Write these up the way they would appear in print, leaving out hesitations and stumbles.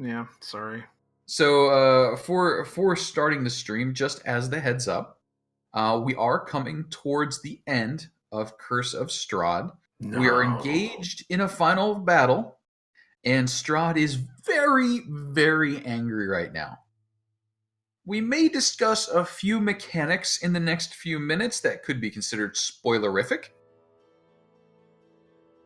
Yeah, sorry. So for starting the stream, just as the heads up, we are coming towards the end of Curse of Strahd. No. We are engaged in a final battle, and Strahd is very, very angry right now. We may discuss a few mechanics in the next few minutes that could be considered spoilerific.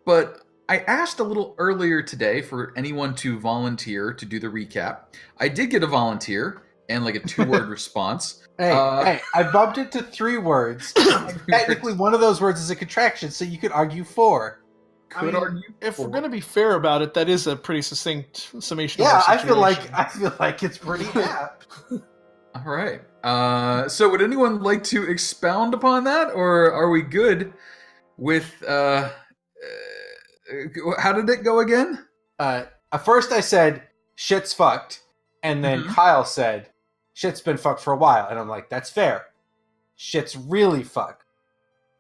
But I asked a little earlier today for anyone to volunteer to do the recap. I did get a volunteer and like a 2-word response. Hey, I bumped it to 3 words. And technically, one of those words is a contraction, so you could argue 4. If we're gonna be fair about it, that is a pretty succinct summation. Yeah, of our situation. I feel like it's pretty apt. All right. So would anyone like to expound upon that, or are we good with? How did it go again? At first, I said shit's fucked, and then Kyle said shit's been fucked for a while, and I'm like, that's fair. Shit's really fucked.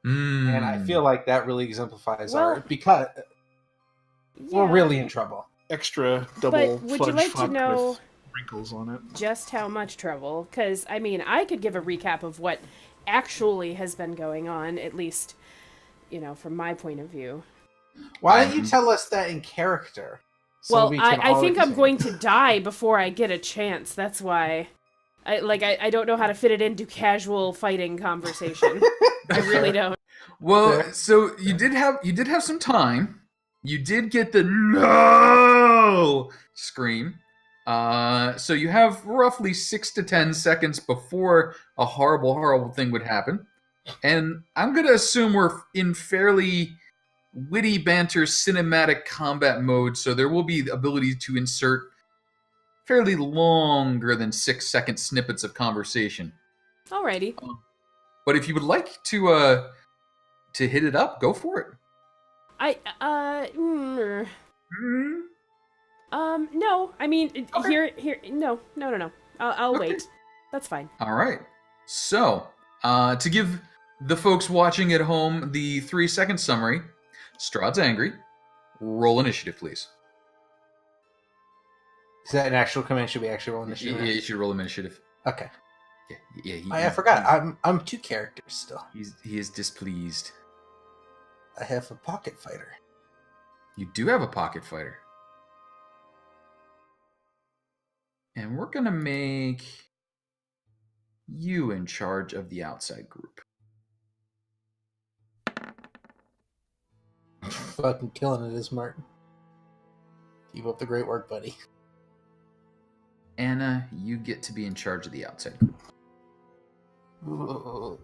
And I feel like that really exemplifies because we're really in trouble. Extra double. But would you like to know with wrinkles on it? Just how much trouble? Because I mean, I could give a recap of what actually has been going on, at least, from my point of view. Why don't you tell us that in character? So I think I'm going to die before I get a chance. That's why. I don't know how to fit it into casual fighting conversation. I really don't. Well, so you did have some time. You did get the no scream. So you have roughly 6 to 10 seconds before a horrible, horrible thing would happen. And I'm going to assume we're in fairly witty banter cinematic combat mode, so there will be the ability to insert fairly longer than 6-second snippets of conversation. Alrighty. But if you would like to hit it up, go for it. No. I mean, okay. Here. No. I'll Okay. wait. That's fine. All right. So, to give the folks watching at home the 3-second summary, Strahd's angry. Roll initiative, please. Is that an actual command? Should we actually roll initiative? Yeah, you should roll initiative. Okay. Yeah. I forgot. I'm 2 characters still. He is displeased. I have a pocket fighter. You do have a pocket fighter. And we're going to make you in charge of the outside group. Fucking killing it is Martin. Keep up the great work, buddy. Anna, you get to be in charge of the outside group. Ooh.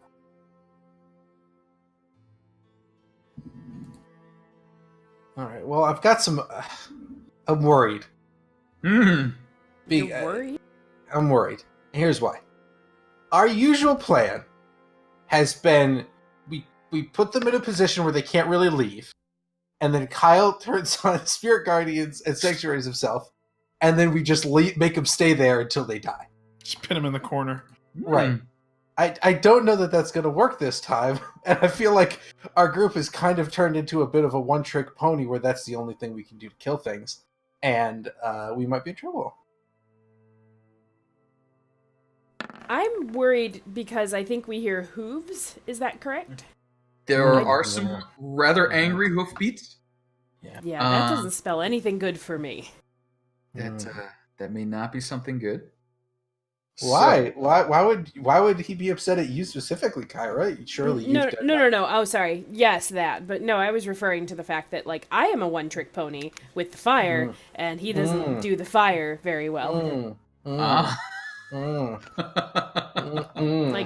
Alright, well, I've got some... I'm worried. You're worried? I'm worried. Here's why. Our usual plan has been... We put them in a position where they can't really leave. And then Kyle turns on Spirit Guardians and Sanctuaries himself. And then we just make them stay there until they die. Just pin them in the corner. Right. I don't know that that's going to work this time. And I feel like our group has kind of turned into a bit of a one-trick pony where that's the only thing we can do to kill things. And we might be in trouble. I'm worried because I think we hear hooves. Is that correct? There are some rather angry hoofbeats. Yeah, that doesn't spell anything good for me. That may not be something good. Why? So, why would he be upset at you specifically, Kyra? Surely no. Oh, sorry. Yes, that. But no, I was referring to the fact that I am a one-trick pony with the fire, and he doesn't do the fire very well.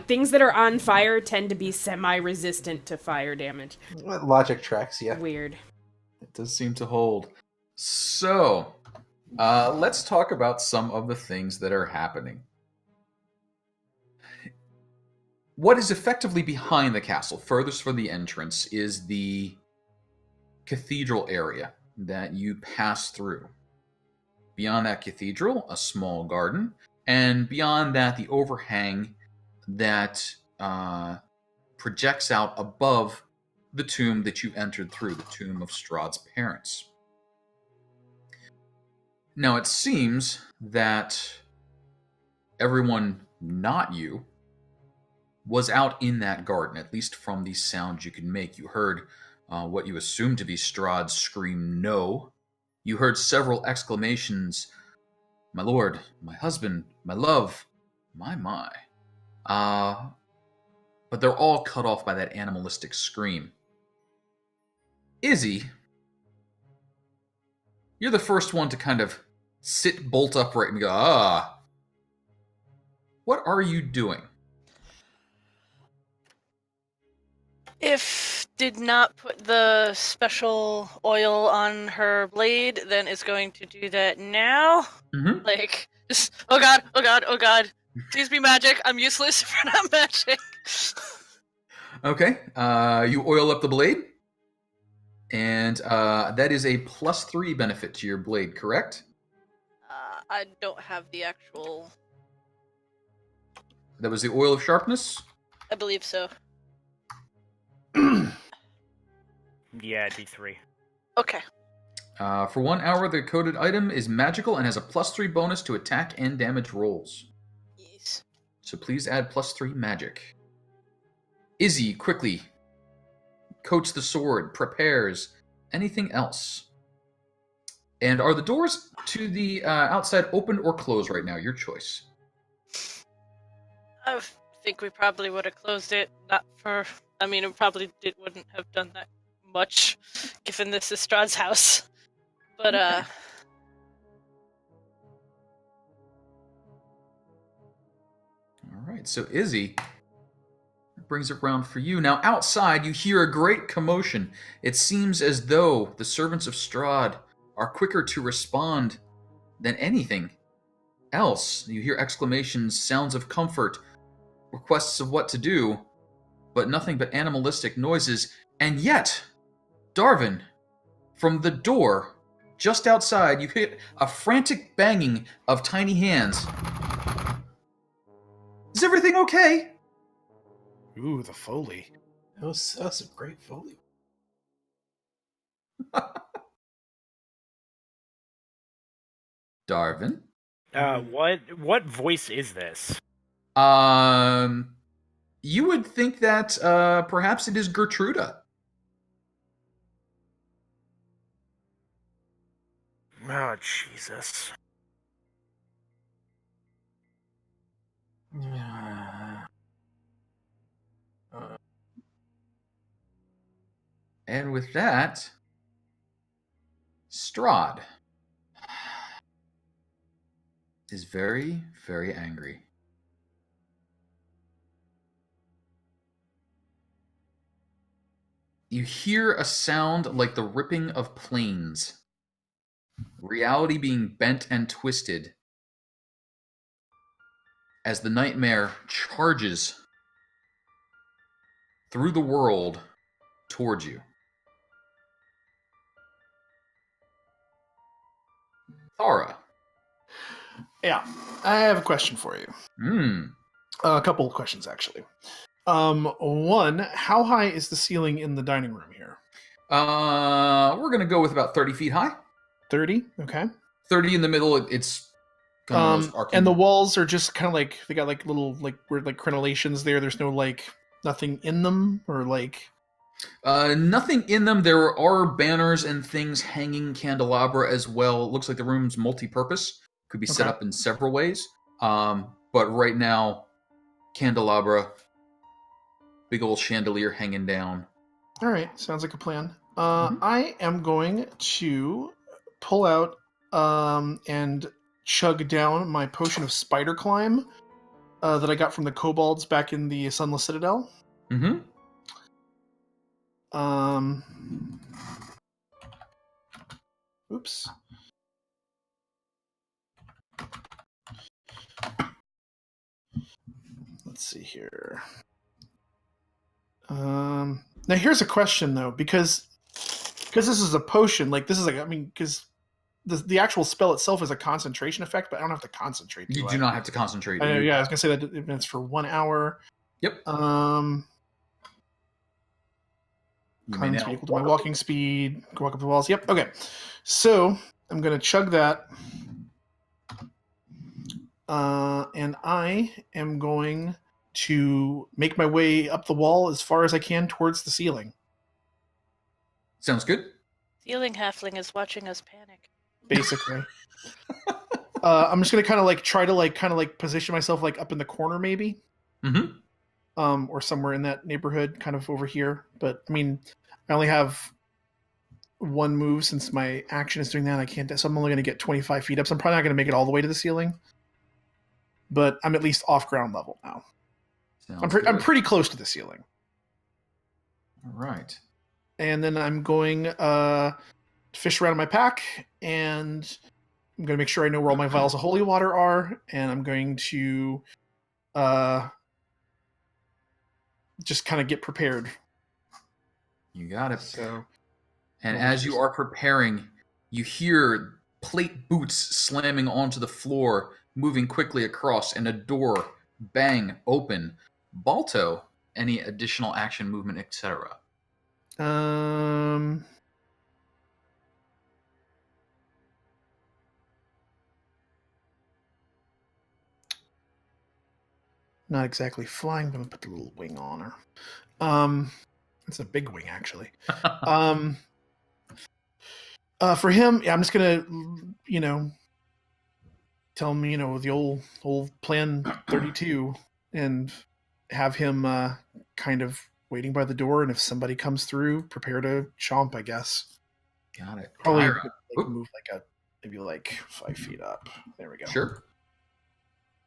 Things that are on fire tend to be semi-resistant to fire damage. Logic tracks, yeah. Weird. It does seem to hold. So, let's talk about some of the things that are happening. What is effectively behind the castle, furthest from the entrance, is the cathedral area that you pass through. Beyond that cathedral, a small garden, and beyond that, the overhang that projects out above the tomb that you entered through, the tomb of Strahd's parents. Now, it seems that everyone not you was out in that garden, at least from the sounds you could make. You heard what you assumed to be Strahd scream no. You heard several exclamations, my lord, my husband, my love, my. But they're all cut off by that animalistic scream. Izzy, you're the first one to kind of sit bolt upright and go, what are you doing? If did not put the special oil on her blade, then is going to do that now. Mm-hmm. Like, just, oh god, please be magic. I'm useless if you're not magic. Okay, you oil up the blade, and that is a +3 benefit to your blade, correct? I don't have the actual... That was the oil of sharpness? I believe so. Yeah, D3. Okay. For 1 hour, the coded item is magical and has a +3 bonus to attack and damage rolls. Yes. So please add +3 magic. Izzy, quickly. Coats the sword, prepares. Anything else? And are the doors to the outside open or closed right now? Your choice. I think we probably would have closed it. Not for... I mean, it probably wouldn't have done that much, given this is Strahd's house. But, All right, so Izzy brings it round for you. Now, outside, you hear a great commotion. It seems as though the servants of Strahd are quicker to respond than anything else. You hear exclamations, sounds of comfort, requests of what to do, but nothing but animalistic noises. And yet, Darvin, from the door just outside, you hit a frantic banging of tiny hands. Is everything okay? Ooh, the Foley. That was some great Foley. Darvin? What voice is this? You would think that perhaps it is Gertruda. Oh, Jesus. And with that, Strahd is very, very angry. You hear a sound like the ripping of planes, reality being bent and twisted as the nightmare charges through the world towards you. Thara. Yeah, I have a question for you. A couple of questions, actually. One, how high is the ceiling in the dining room here? We're gonna go with about 30 feet high. 30? Okay. 30 in the middle. It's kind of those arcane. And the walls are just kind of like, they got like little like weird like crenellations there. There's no like nothing in them, or like nothing in them. There are banners and things hanging, candelabra as well. It looks like the room's multi-purpose. Could be set up in several ways. But right now, candelabra, big old chandelier hanging down. All right, sounds like a plan. I am going to pull out and chug down my potion of spider climb that I got from the kobolds back in the Sunless Citadel. Mm-hmm. Oops. Let's see here. Now here's a question though, because this is a potion, like this is like, I mean, because the actual spell itself is a concentration effect, but I don't have to concentrate. You do not have to concentrate. Yeah, I was gonna say that it's for 1 hour. Yep. Climb speed equal to my walking speed. Go walk up the walls. Yep. Okay. So I'm going to chug that. And I am going to make my way up the wall as far as I can towards the ceiling. Sounds good. Ceiling halfling is watching us panic. Basically. I'm just gonna kind of like try to like kind of like position myself like up in the corner maybe. Mm-hmm. Or somewhere in that neighborhood, kind of over here. But I mean, I only have one move since my action is doing that. I can't. So I'm only gonna get 25 feet up. So I'm probably not gonna make it all the way to the ceiling. But I'm at least off ground level now. I'm pretty close to the ceiling. All right. And then I'm going fish around in my pack, and I'm going to make sure I know where all my vials of holy water are, and I'm going to just kind of get prepared. You got it. So, and as you are preparing, you hear plate boots slamming onto the floor, moving quickly across, and a door bang open. Balto, any additional action, movement, etc.? Not exactly flying, but I'm gonna put the little wing on her. It's a big wing actually. For him, yeah, I'm just gonna, tell him, the old plan 32, and have him kind of waiting by the door, and if somebody comes through, prepare to chomp, I guess. Got it. Probably Kyra. move maybe 5 feet up. There we go. Sure.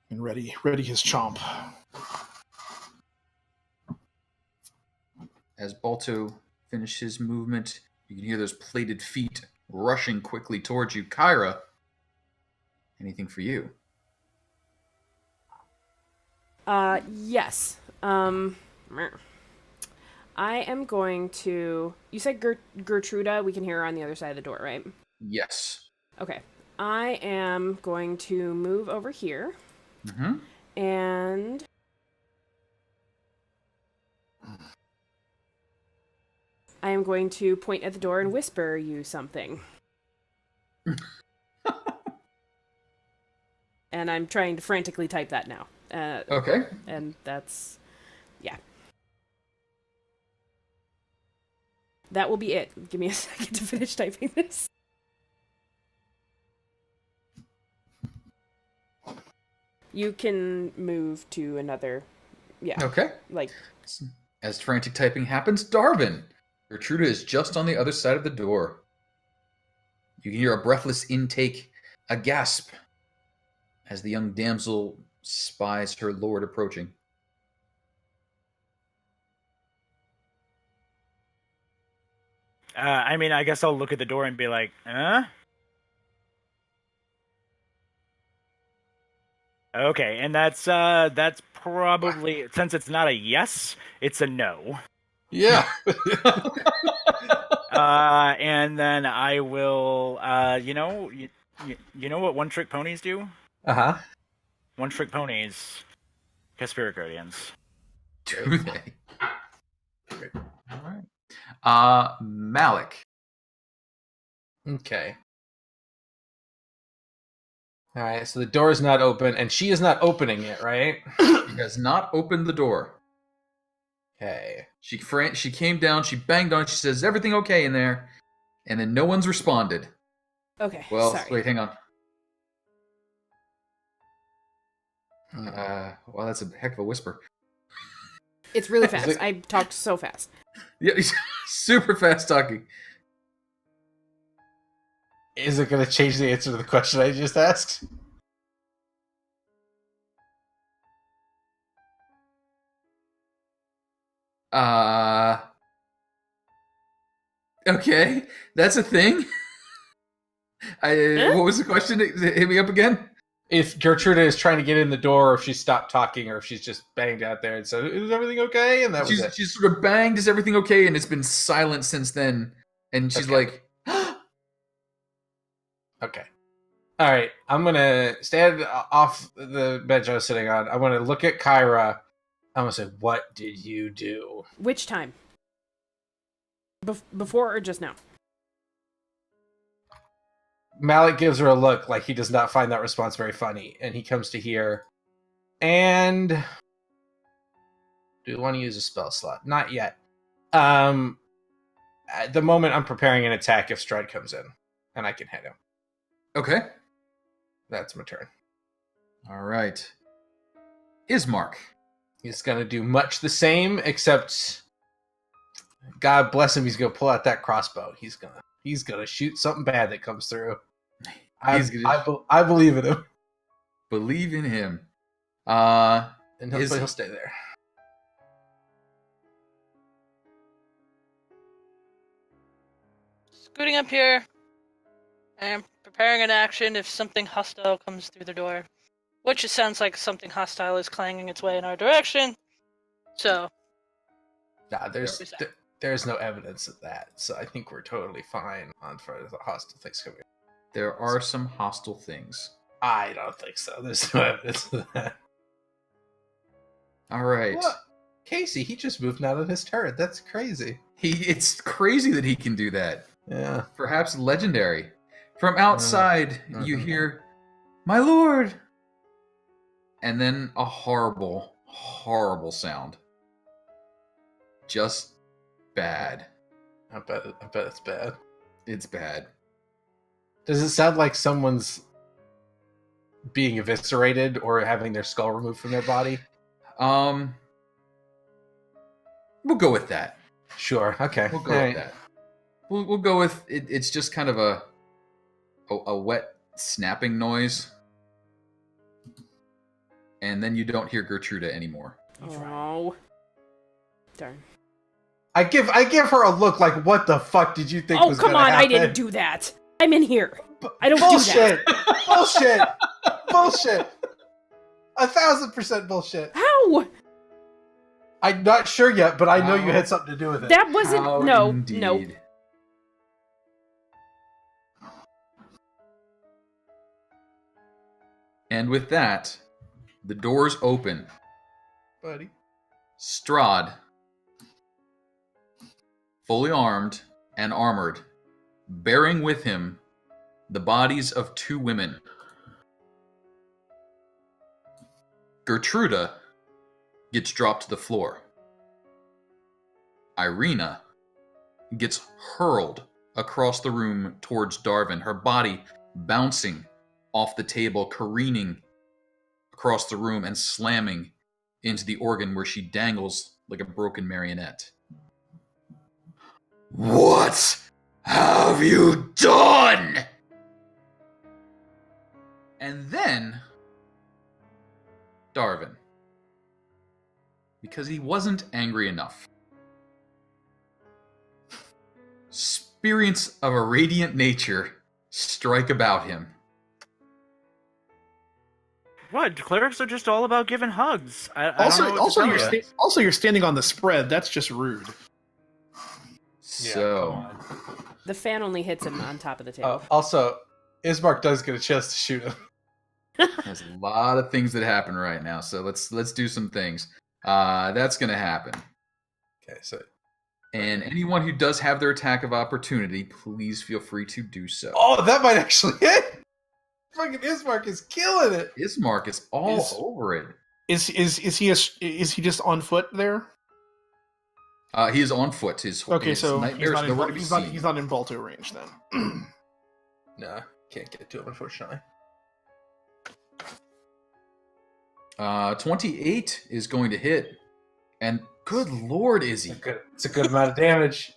And ready his chomp. As Balto finishes his movement, you can hear those plated feet rushing quickly towards you. Kyra, anything for you? Yes. I am going to... You said Gertruda, we can hear her on the other side of the door, right? Yes. Okay. I am going to move over here. Mm-hmm. And... I am going to point at the door and whisper you something. And I'm trying to frantically type that now. Okay. And that's... Yeah. That will be it. Give me a second to finish typing this. You can move to another... Yeah. Okay. Like... As frantic typing happens, Darvin. Gertruda is just on the other side of the door. You can hear a breathless intake, a gasp, as the young damsel spies her lord approaching. I guess I'll look at the door and be like, huh? Okay, and that's probably, since it's not a yes, it's a no. Yeah. And then I will, you know what one-trick ponies do? Uh-huh. One-trick ponies, cast Spirit Guardians. Do they? All right. Malik. Okay. All right, so the door is not open, and she is not opening it, right? She has not opened the door. Okay. She came down, she banged on it, she says, "Is everything okay in there?" And then no one's responded. Okay, Well, sorry. wait, hang on. Well, that's a heck of a whisper. It's really fast. I talked so fast. Yeah, super fast talking. Is it going to change the answer to the question I just asked? Okay, that's a thing. What was the question? Hit me up again. If Gertruda is trying to get in the door, or if she stopped talking, or if she's just banged out there and said, "Is everything okay?" And that was it. She's sort of banged, "Is everything okay?" And it's been silent since then. And she's like, Okay. All right. I'm going to stand off the bench I was sitting on. I'm going to look at Kyra. I'm going to say, "What did you do?" Which time? Before or just now? Malik gives her a look like he does not find that response very funny, and he comes to here. And do we want to use a spell slot? Not yet. At the moment, I'm preparing an attack if Strahd comes in, and I can hit him. Okay. That's my turn. All right. Ismark. He's gonna do much the same, except God bless him, he's gonna pull out that crossbow. He's gonna shoot something bad that comes through. I believe in him. Believe in him. And he'll stay there. Scooting up here and preparing an action if something hostile comes through the door. Which it sounds like something hostile is clanging its way in our direction. So. Nah, there's no evidence of that, so I think we're totally fine on for the hostile things coming. There are some hostile things. I don't think so. There's no evidence of that. All right. What? Casey, he just moved out of his turret. That's crazy. It's crazy that he can do that. Yeah. Perhaps legendary. From outside, you hear, "My lord!" And then a horrible, horrible sound. Just bad. I bet it's bad. It's bad. Does it sound like someone's being eviscerated or having their skull removed from their body? We'll go with that. Sure. Okay. We'll go with that. We'll go with it. It's just kind of a wet snapping noise, and then you don't hear Gertruda anymore. Oh, darn! I give her a look like, what the fuck did you think was going to happen? I didn't do that. I'm in here. I don't bullshit. do that. Bullshit. Bullshit. 1,000% bullshit. How? I'm not sure yet, but I know you had something to do with it. That wasn't. How No. indeed. No. And with that, the doors open. Buddy. Strahd, fully armed and armored, bearing with him the bodies of two women. Gertruda gets dropped to the floor. Irina gets hurled across the room towards Darvin, her body bouncing off the table, careening across the room and slamming into the organ where she dangles like a broken marionette. What have you done? And then Darvin, because he wasn't angry enough. Spirits of a radiant nature strike about him. What? Clerics are just all about giving hugs. I don't know what to tell you. Also, you're standing on the spread. That's just rude. So, The fan only hits him on top of the table. Also, Ismark does get a chance to shoot him. there's a lot of things that happen right now. So let's do some things. That's going to happen. Okay, so. And anyone who does have their attack of opportunity, please feel free to do so. Oh, that might actually hit! Fucking Ismark is killing it! Ismark is all over it. Is he just on foot there? He is on foot. Okay, his so nightmares nowhere to be seen. he's not in Balto range then. No, can't get to him, unfortunately. 28 is going to hit. And good lord, Izzy. It's a good amount of damage.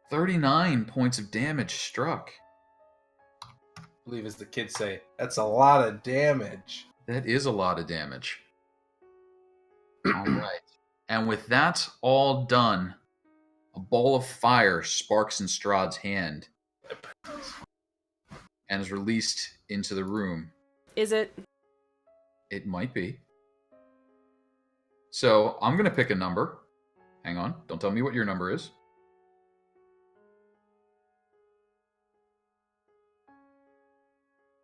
39 points of damage struck. I believe, as the kids say, that's a lot of damage. That is a lot of damage. All right. And with that all done, a ball of fire sparks in Strahd's hand and is released into the room. Is it? It might be. So I'm going to pick a number. Hang on. Don't tell me what your number is.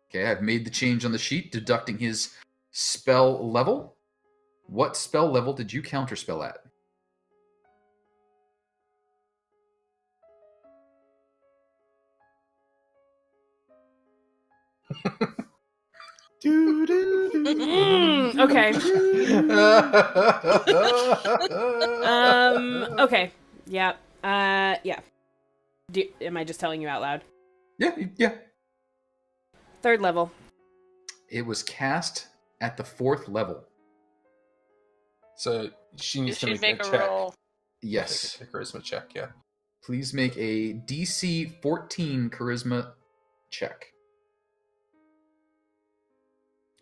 Okay, I've made the change on the sheet, deducting his spell level. What spell level did you counterspell at? Okay. Okay. Yeah. Yeah. Am I just telling you out loud? Yeah. 3rd level. It was cast at the 4th level. So she needs to She'd make make a a check. roll. Yes. Make a charisma check, yeah. Please make a DC 14 charisma check.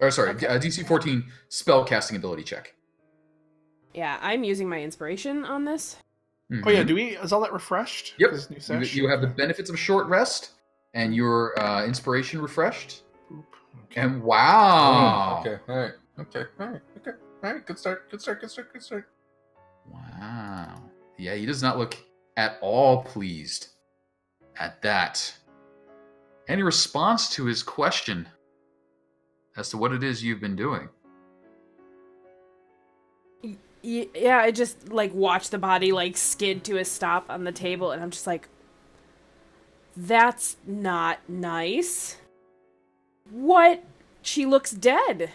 Or sorry, DC 14 spell casting ability check. Yeah, I'm using my inspiration on this. Mm-hmm. Oh yeah, is all that refreshed? Yep. 'Cause new sesh? You have the Okay. benefits of a short rest and your inspiration refreshed. Oop, okay. And wow. Okay, alright. Alright, good start. Wow. Yeah, he does not look at all pleased at that. Any response to his question as to what it is you've been doing? Yeah, I just watch the body skid to a stop on the table, and I'm just like, that's not nice. What? She looks dead.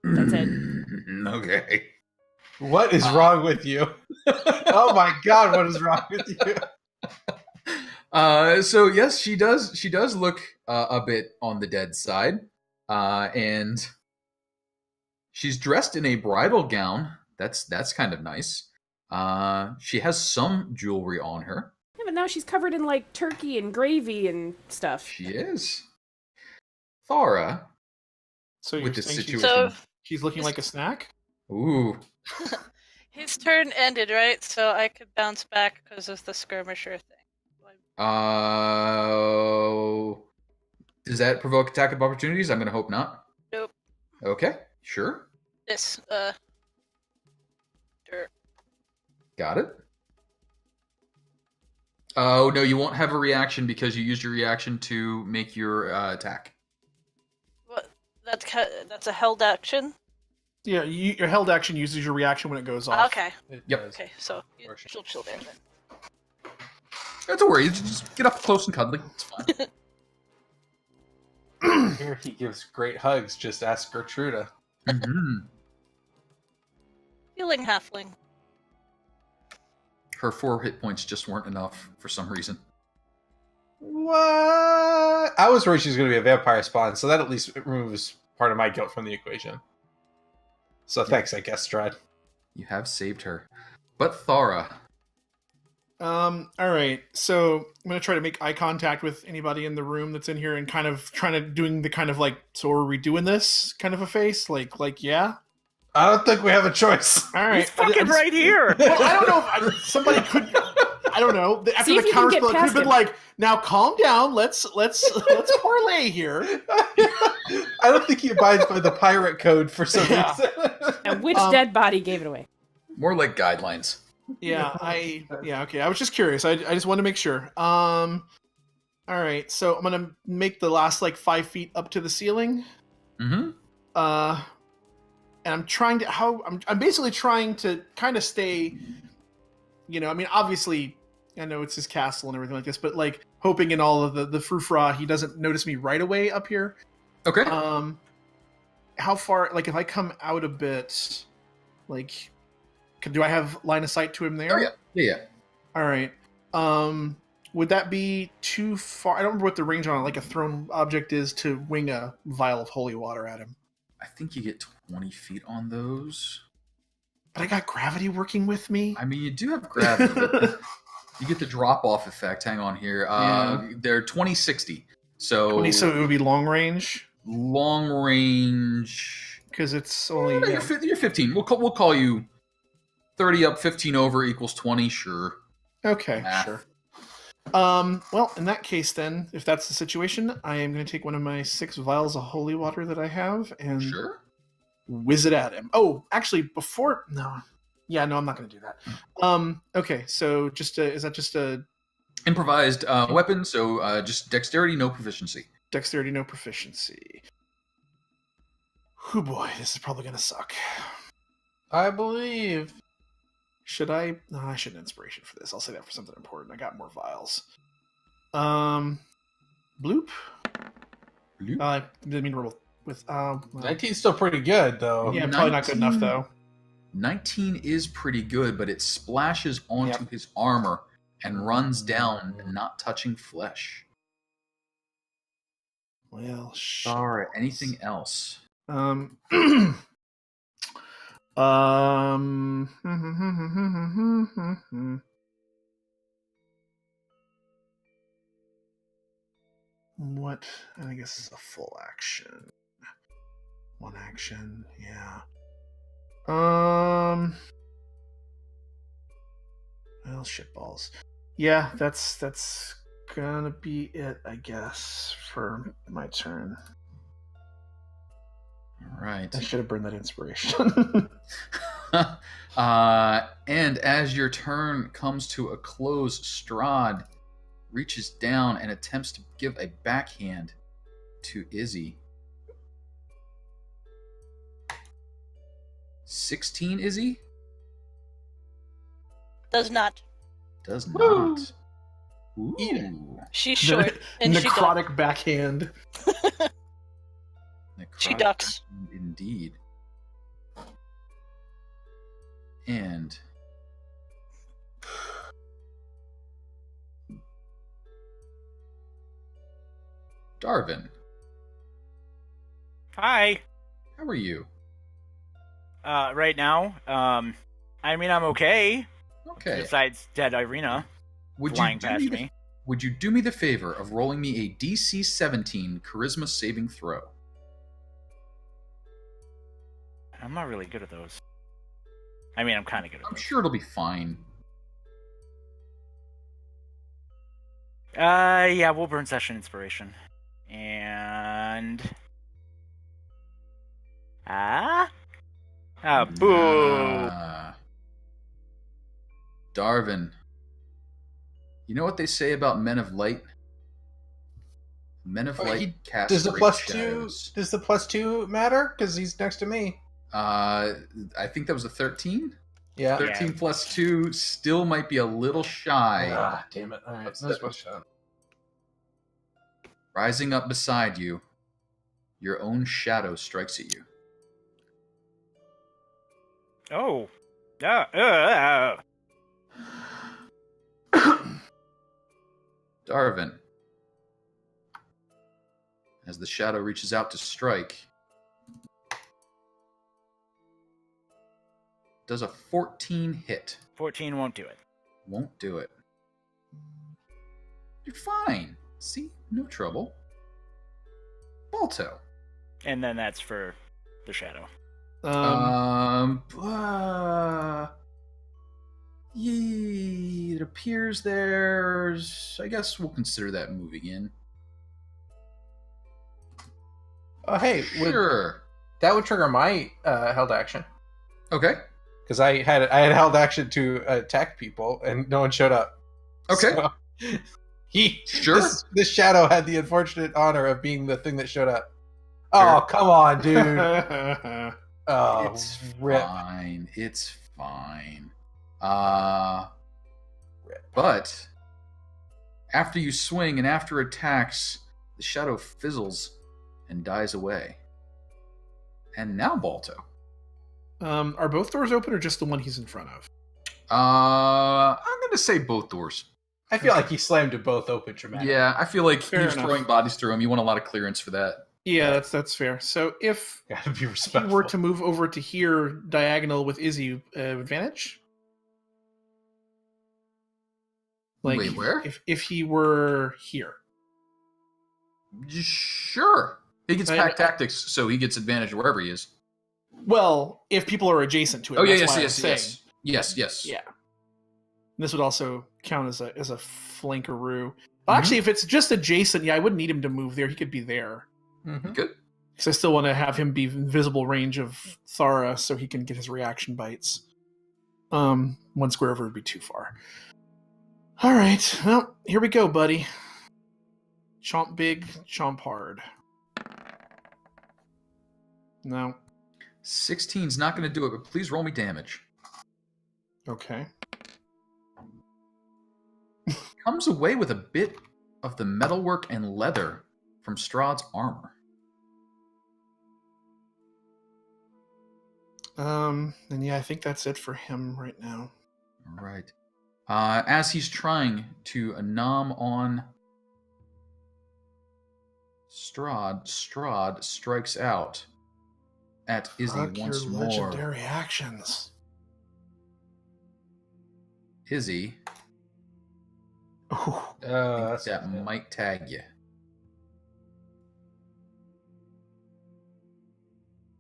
That's it. Okay. What is wrong with you? Oh my god, what is wrong with you? So yes, she does look a bit on the dead side, and she's dressed in a bridal gown. That's kind of nice. She has some jewelry on her. Yeah, but now she's covered in turkey and gravy and stuff. She is. Thara, So you're with this saying situation. she's looking like a snack? Ooh. His turn ended, right? So I could bounce back because of the skirmisher thing. Does that provoke attack of opportunities? I'm gonna hope not. Nope. Okay, sure. This, dirt. Got it. Oh, no, you won't have a reaction because you used your reaction to make your attack. What? That's a held action? Yeah, your held action uses your reaction when it goes off. Okay. Yep. Okay, so she'll chill there then. Don't worry, just get up close and cuddly. It's fine. Here he gives great hugs, just ask Gertruda. Mm-hmm. Feeling halfling. Her 4 hit points just weren't enough for some reason. What? I was worried she was going to be a vampire spawn, so that at least removes part of my guilt from the equation. So thanks, I guess, Strahd. You have saved her. But Thara. Alright, so I'm gonna try to make eye contact with anybody in the room that's in here and kind of doing the kind of so are we doing this kind of a face? Like yeah? I don't think we have a choice. Alright. He's fucking right here. Well, I don't know if somebody could I don't know. After See if the you can counterspell, get it could have past been him. like, now calm down, let's parlay here. I don't think he abides by the pirate code for some Yeah. reason. And which dead body gave it away? More like guidelines. Yeah, okay. I was just curious. I just wanted to make sure. All right, so I'm gonna make the last 5 feet up to the ceiling. Mm-hmm. And I'm trying to I'm basically trying to kind of stay. I mean, obviously, I know it's his castle and everything like this, but hoping in all of the frou-frou, he doesn't notice me right away up here. Okay. How far? If I come out a bit, do I have line of sight to him there? Oh, yeah. All right. Would that be too far? I don't remember what the range on a thrown object is to wing a vial of holy water at him. I think you get 20 feet on those. But I got gravity working with me. I mean, you do have gravity. But you get the drop-off effect. Hang on here. They're 20-60. So So it would be long range? long range. Because it's only... No, you're 15. We'll call you 30 up, 15 over equals 20. Sure. Okay, Math. sure. Well, in that case then, if that's the situation, I am going to take one of my 6 vials of holy water that I have and Sure. whiz it at him. Oh, actually, before... No. Yeah, no, I'm not going to do that. Okay, so is that just a... Improvised weapon, so just dexterity, no proficiency. Dexterity, no proficiency. Oh boy, this is probably going to suck. I believe. Should I? No, I shouldn't inspiration for this. I'll say that for something important. I got more vials. Bloop. Bloop. I didn't mean to roll with. Well, 19's still pretty good, though. yeah, probably not good enough though. 19 is pretty good, but it splashes onto his armor and runs down, not touching flesh. Well, Sorry, anything else? What? I guess it's a full action. One action, yeah. Well, shitballs. Yeah, that's gonna be it, I guess, for my turn. All right. I should have burned that inspiration. And as your turn comes to a close, Strahd reaches down and attempts to give a backhand to Izzy. 16, Izzy? Does not. Does Woo! not. Ooh. She's short and she ducks. Necrotic backhand. She ducks. Indeed. And Darvin, Hi. how are you? Right now, I mean, I'm okay. Okay. Besides dead Irina Would flying past do me. Would you do me the favor of rolling me a DC 17 Charisma saving throw? I'm not really good at those. I mean, I'm kind of good at I'm those. sure it'll be fine. Yeah, we'll burn session inspiration. And... boo! Darvin, you know what they say about men of light? Men of light cast Does the great plus shadows. 2? Does the plus 2 matter? Because he's next to me. I think that was a 13. Yeah. 13 plus 2 still might be a little shy. Ah, damn it! All right, What's that's that? my shot. Rising up beside you, your own shadow strikes at you. Oh. Darvin, as the shadow reaches out to strike, does a 14 hit. 14 won't do it. Won't do it. You're fine. See? No trouble. Balto. And then that's for the shadow. It appears there's... I guess we'll consider that moving in. Oh, hey, Sure. that would trigger my held action Okay. because I had held action to attack people and no one showed up. Okay. So, Sure. This shadow had the unfortunate honor of being the thing that showed up. Oh, come on, dude. Oh, It's rip. fine. It's fine. Rip. But after you swing and after attacks, the shadow fizzles and dies away. And now Balto. Are both doors open or just the one he's in front of? I'm going to say both doors. I feel like he slammed them both open dramatically. Yeah, I feel like Fair he was enough. throwing bodies through him. You want a lot of clearance for that. Yeah, that's fair. So if Gotta be he respectful. were to move over to here diagonal with Izzy, advantage? Like, Wait, where? If he were here. Sure. He gets pack tactics, so he gets advantage wherever he is. Well, if people are adjacent to it. Oh, yeah, that's why I'm saying. yes. Yeah. This would also count as a flankeroo. Well, actually, if it's just adjacent, yeah, I wouldn't need him to move there. He could be there. Mhm. Good. Because I still want to have him be in visible range of Thara so he can get his reaction bites. One square over would be too far. All right. Well, here we go, buddy. Chomp big, chomp hard. No. 16's not going to do it, but please roll me damage. Okay. Comes away with a bit of the metalwork and leather from Strahd's armor. And yeah, I think that's it for him right now. All right. As he's trying to nom on Strahd strikes out at Izzy Fuck once your more. legendary actions. Izzy, Oh, that might tag you.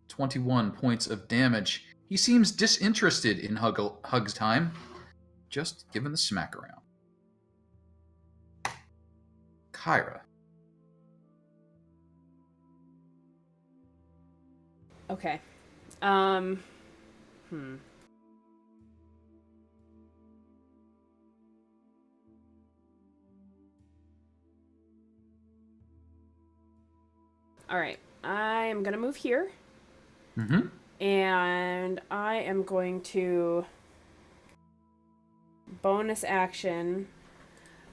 21 points of damage. He seems disinterested in Hug's time, just giving the smack around. Kyra. Okay. All right. I am going to move here. Mm-hmm. And I am going to bonus action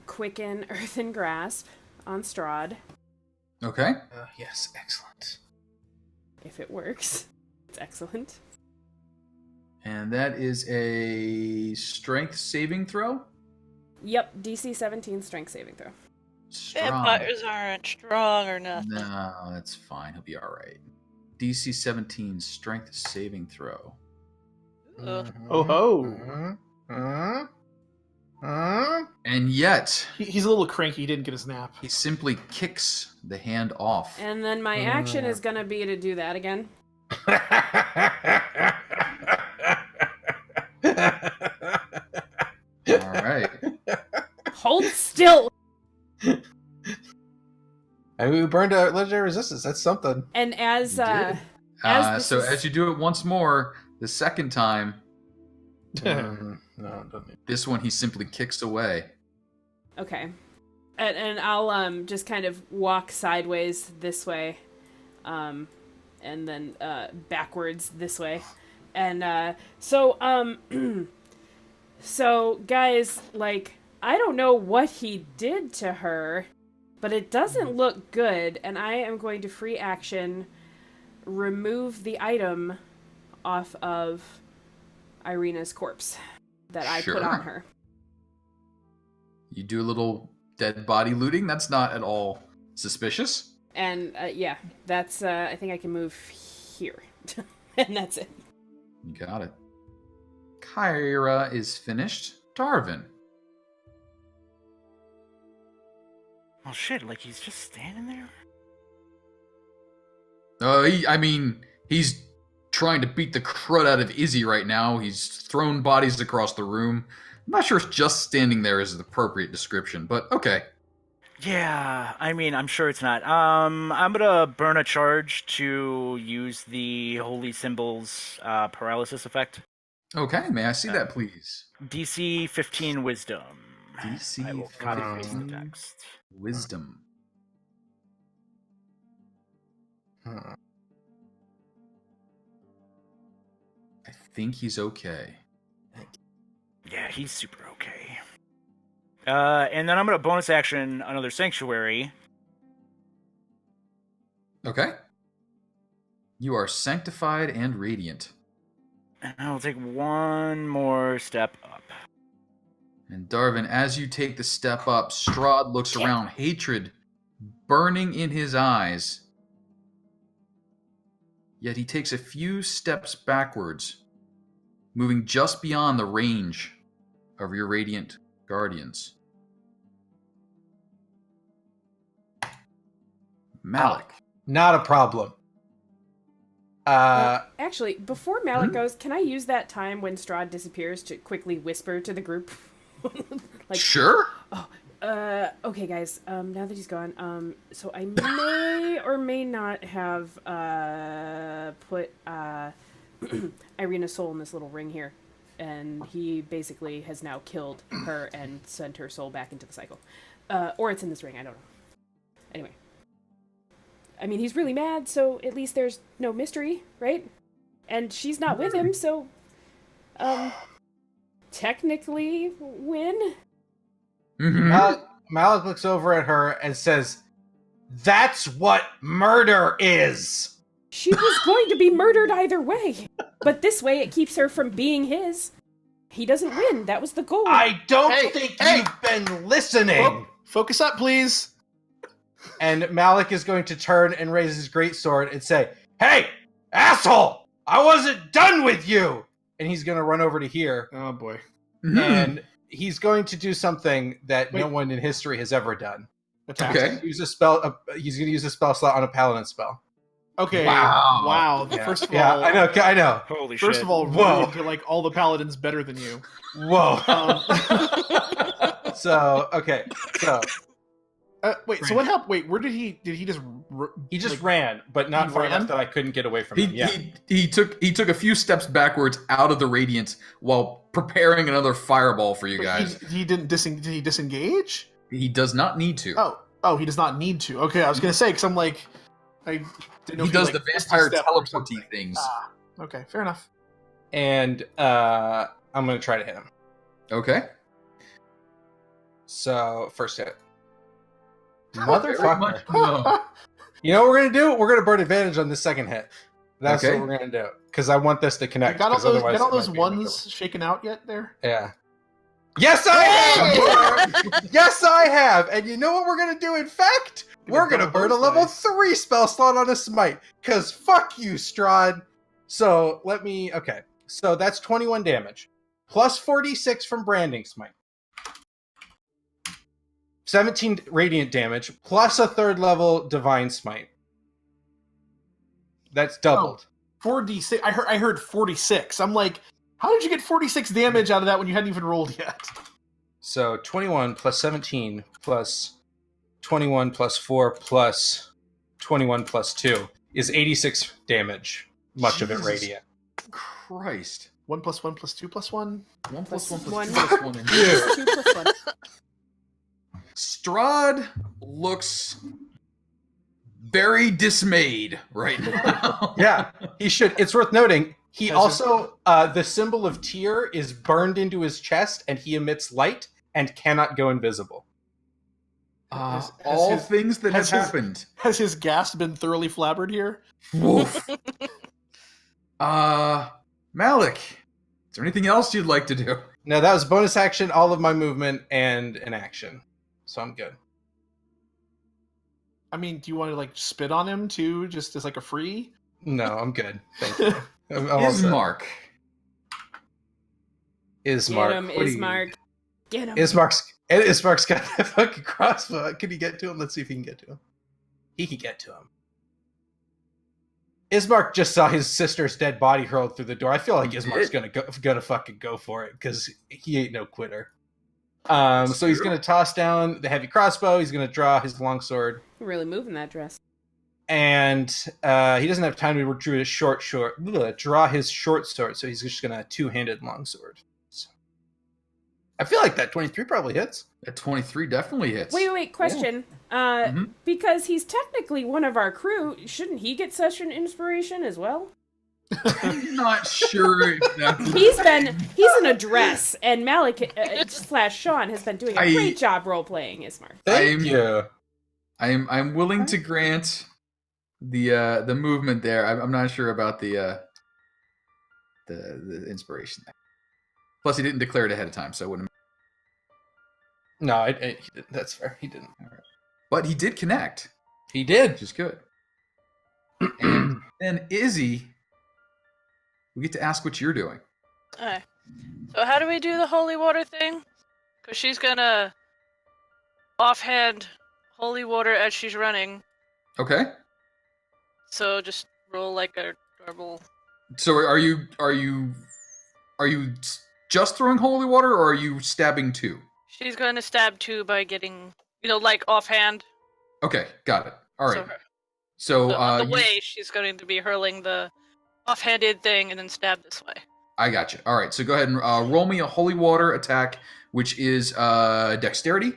quicken Earthen Grasp on Strahd. Okay. Yes, excellent. If it works. It's excellent. And that is a strength saving throw? Yep, DC 17 strength saving throw. Strong. Vampires aren't strong or nothing. No, that's fine. He'll be alright. DC 17 strength saving throw. Ugh. oh ho! And yet, He's a little cranky. He didn't get his nap. he simply kicks the hand off. And then my action is going to be to do that again. Alright. Hold still! I mean, we burned a legendary resistance. That's something. And as You did. as So this is- as you do it once more, the second time, No, don't need. this one he simply kicks away. Okay. And I'll just kind of walk sideways this way. And then backwards this way. And so so guys, like, I don't know what he did to her, but it doesn't look good, and I am going to free action remove the item off of Irina's corpse that I put on Sure. her. You do a little dead body looting. That's not at all suspicious. And yeah, that's I think I can move here. And that's it. You got it. Kyra is finished. Darvin. Oh shit! Like he's just standing there. He's trying to beat the crud out of Izzy right now. He's thrown bodies across the room. I'm not sure if just standing there is the appropriate description, but okay. Yeah, I mean, I'm sure it's not. I'm gonna burn a charge to use the Holy Symbol's paralysis effect. Okay, may I see that, please? DC 15 Wisdom. DC I will copy paste the 15 text. Wisdom. Hmm. I think he's okay. Yeah, he's super okay. And then I'm gonna bonus action another Sanctuary. Okay. You are sanctified and radiant. And I'll take one more step up. And Darvin, as you take the step up, Strahd looks around, hatred burning in his eyes. Yet he takes a few steps backwards, moving just beyond the range of your radiant guardians. Malik. Not a problem. Actually, before Malik goes, can I use that time when Strahd disappears to quickly whisper to the group? Like, Sure. okay, guys. Now that he's gone, so I may or may not have put Irina's soul in this little ring here, and he basically has now killed her and sent her soul back into the cycle, or it's in this ring. I don't know. Anyway, I mean, he's really mad, so at least there's no mystery, right? And she's not with him, so technically win. Mm-hmm. Malik looks over at her and says, "That's what murder is." She was going to be murdered either way, but this way it keeps her from being his. He doesn't win. That was the goal. I don't Hey, think hey! you've been listening. Focus up, please. And Malik is going to turn and raise his greatsword and say, "Hey, asshole! I wasn't done with you!" And he's going to run over to here, Oh boy. and he's going to do something that no Wait. one in history has ever done. Attack. Okay. Use a spell. He's going to use a spell slot on a paladin spell. Okay. Wow. Wow. Yeah. First of Yeah, all, I know. Holy First shit. of all, Whoa. rude to like all the paladins better than you. Whoa. Um, Okay. So wait. So what happened? Wait. Where did he? Did he just? he just like, ran, but not he far ran? enough that I couldn't get away from him. Yeah. He took a few steps backwards out of the radiance while preparing another fireball for you guys. He didn't did he disengage? He does not need to. Oh, he does not need to. Okay, I was gonna say because I'm like, I didn't know He if does like, the missed a vampire step or teleporty something. things. Ah, okay, fair enough. And I'm going to try to hit him. Okay. So first hit. Very Motherfucker. much no. You know what we're gonna do? We're gonna burn advantage on this second hit. That's Okay. what we're gonna do. Because I want this to You connect. got all 'cause those, otherwise got all it those might be ones shaken out yet? There. Yeah. Yes, I have! Yes, I have! And you know what we're gonna do, in fact? We're gonna burn a level 3 spell slot on a smite. Because fuck you, Strahd. So, okay. So that's 21 damage. Plus 46 from Branding Smite. 17 radiant damage, plus a 3rd level Divine Smite. That's doubled. 4d6. I heard 46. I'm like, how did you get 46 damage out of that when you hadn't even rolled yet? So 21 plus 17 plus 21 plus 4 plus 21 plus 2 is 86 damage. Much of it Jesus. radiant. Christ. 1 plus 1 plus 2 plus 1. 1 plus 1 One. plus 2 plus 1. Ew. 2 plus 1. Strahd looks very dismayed right now. Yeah, he should. It's worth noting. He As also, the symbol of Tyr is burned into his chest, and he emits light and cannot go invisible. Has All his- things that have has his- happened. Has his ghast been thoroughly flabbered here? Woof. Malik, is there anything else you'd like to do? No, that was bonus action, all of my movement, and an action. So I'm good. I mean, do you want to like spit on him too, just as like a free? No, I'm good. Thank you. I'm all set. Ismark. Ismark. Get him, What do you- Ismark. Get him. Ismark's got that fucking crossbow. Can he get to him? Let's see if he can get to him. He can get to him. Ismark just saw his sister's dead body hurled through the door. I feel like He Ismark's did. gonna fucking go for it because he ain't no quitter. So he's gonna toss down the heavy crossbow. He's gonna draw his longsword, Really moving that dress. and he doesn't have time to draw his short sword. So he's just gonna two-handed longsword. So, I feel like that 23 probably hits. At 23 definitely hits. Wait, question. Mhm. Because he's technically one of our crew, shouldn't he get such an inspiration as well? I'm not sure exactly. He's in a dress, and Malik / Sean has been doing a great job role playing Ismark. Thank you. I'm willing to grant the movement there. I'm not sure about the inspiration there. Plus, he didn't declare it ahead of time, so it wouldn't. No, he didn't. That's fair. He didn't. But he did connect, He did. which is good. And then Izzy, we get to ask what you're doing. Alright. So how do we do the holy water thing? Because she's gonna offhand holy water as she's running. Okay. So just roll like a normal. So are you just throwing holy water, or are you stabbing too? She's going to stab 2 by getting, like offhand. Okay, got it. All right. So So on the way, she's going to be hurling the offhanded thing and then stab this way. I got you. All right, so go ahead and roll me a holy water attack, which is dexterity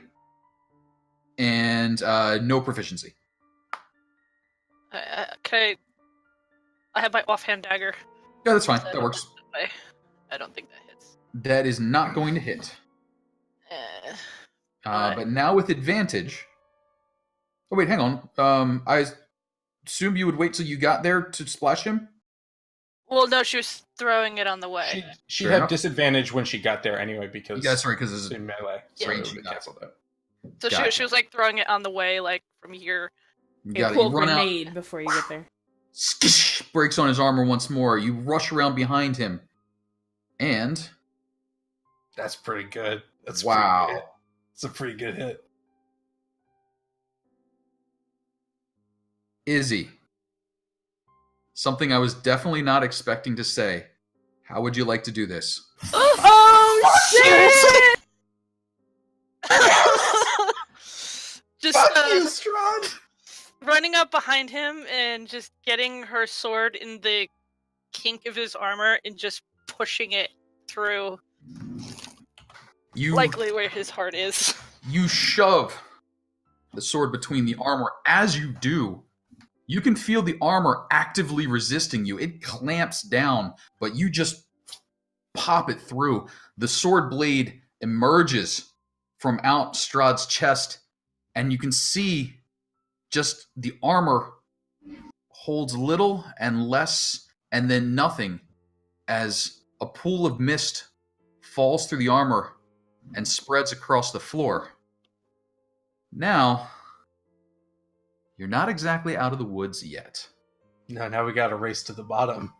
and no proficiency. Okay. I have my offhand dagger. Yeah, that's fine. So That works. I don't think that hits. That is not going to hit. But now with advantage. Oh wait, hang on. I assume you would wait till you got there to splash him. Well, no, she was throwing it on the way. She'd Fair have enough. disadvantage when she got there anyway because Yeah, sorry, because it's in melee. Yeah. So it range. would You be cancel that. So Gotcha. she was like throwing it on the way, like from here. You Okay, got it. cool You run out. grenade before you get there. Breaks on his armor once more. You rush around behind him, and That's pretty good. That's wow. Pretty good. It's a pretty good hit. Izzy. Something I was definitely not expecting to say. How would you like to do this? Oh shit! Just Fuck you, Strahd! running up behind him and just getting her sword in the kink of his armor and just pushing it through, You likely where his heart is. You shove the sword between the armor. As you do, you can feel the armor actively resisting you. It clamps down, but you just pop it through. The sword blade emerges from out Strahd's chest, and you can see just the armor holds little and less, and then nothing, as a pool of mist falls through the armor and spreads across the floor. Now, you're not exactly out of the woods yet. No, now we gotta race to the bottom.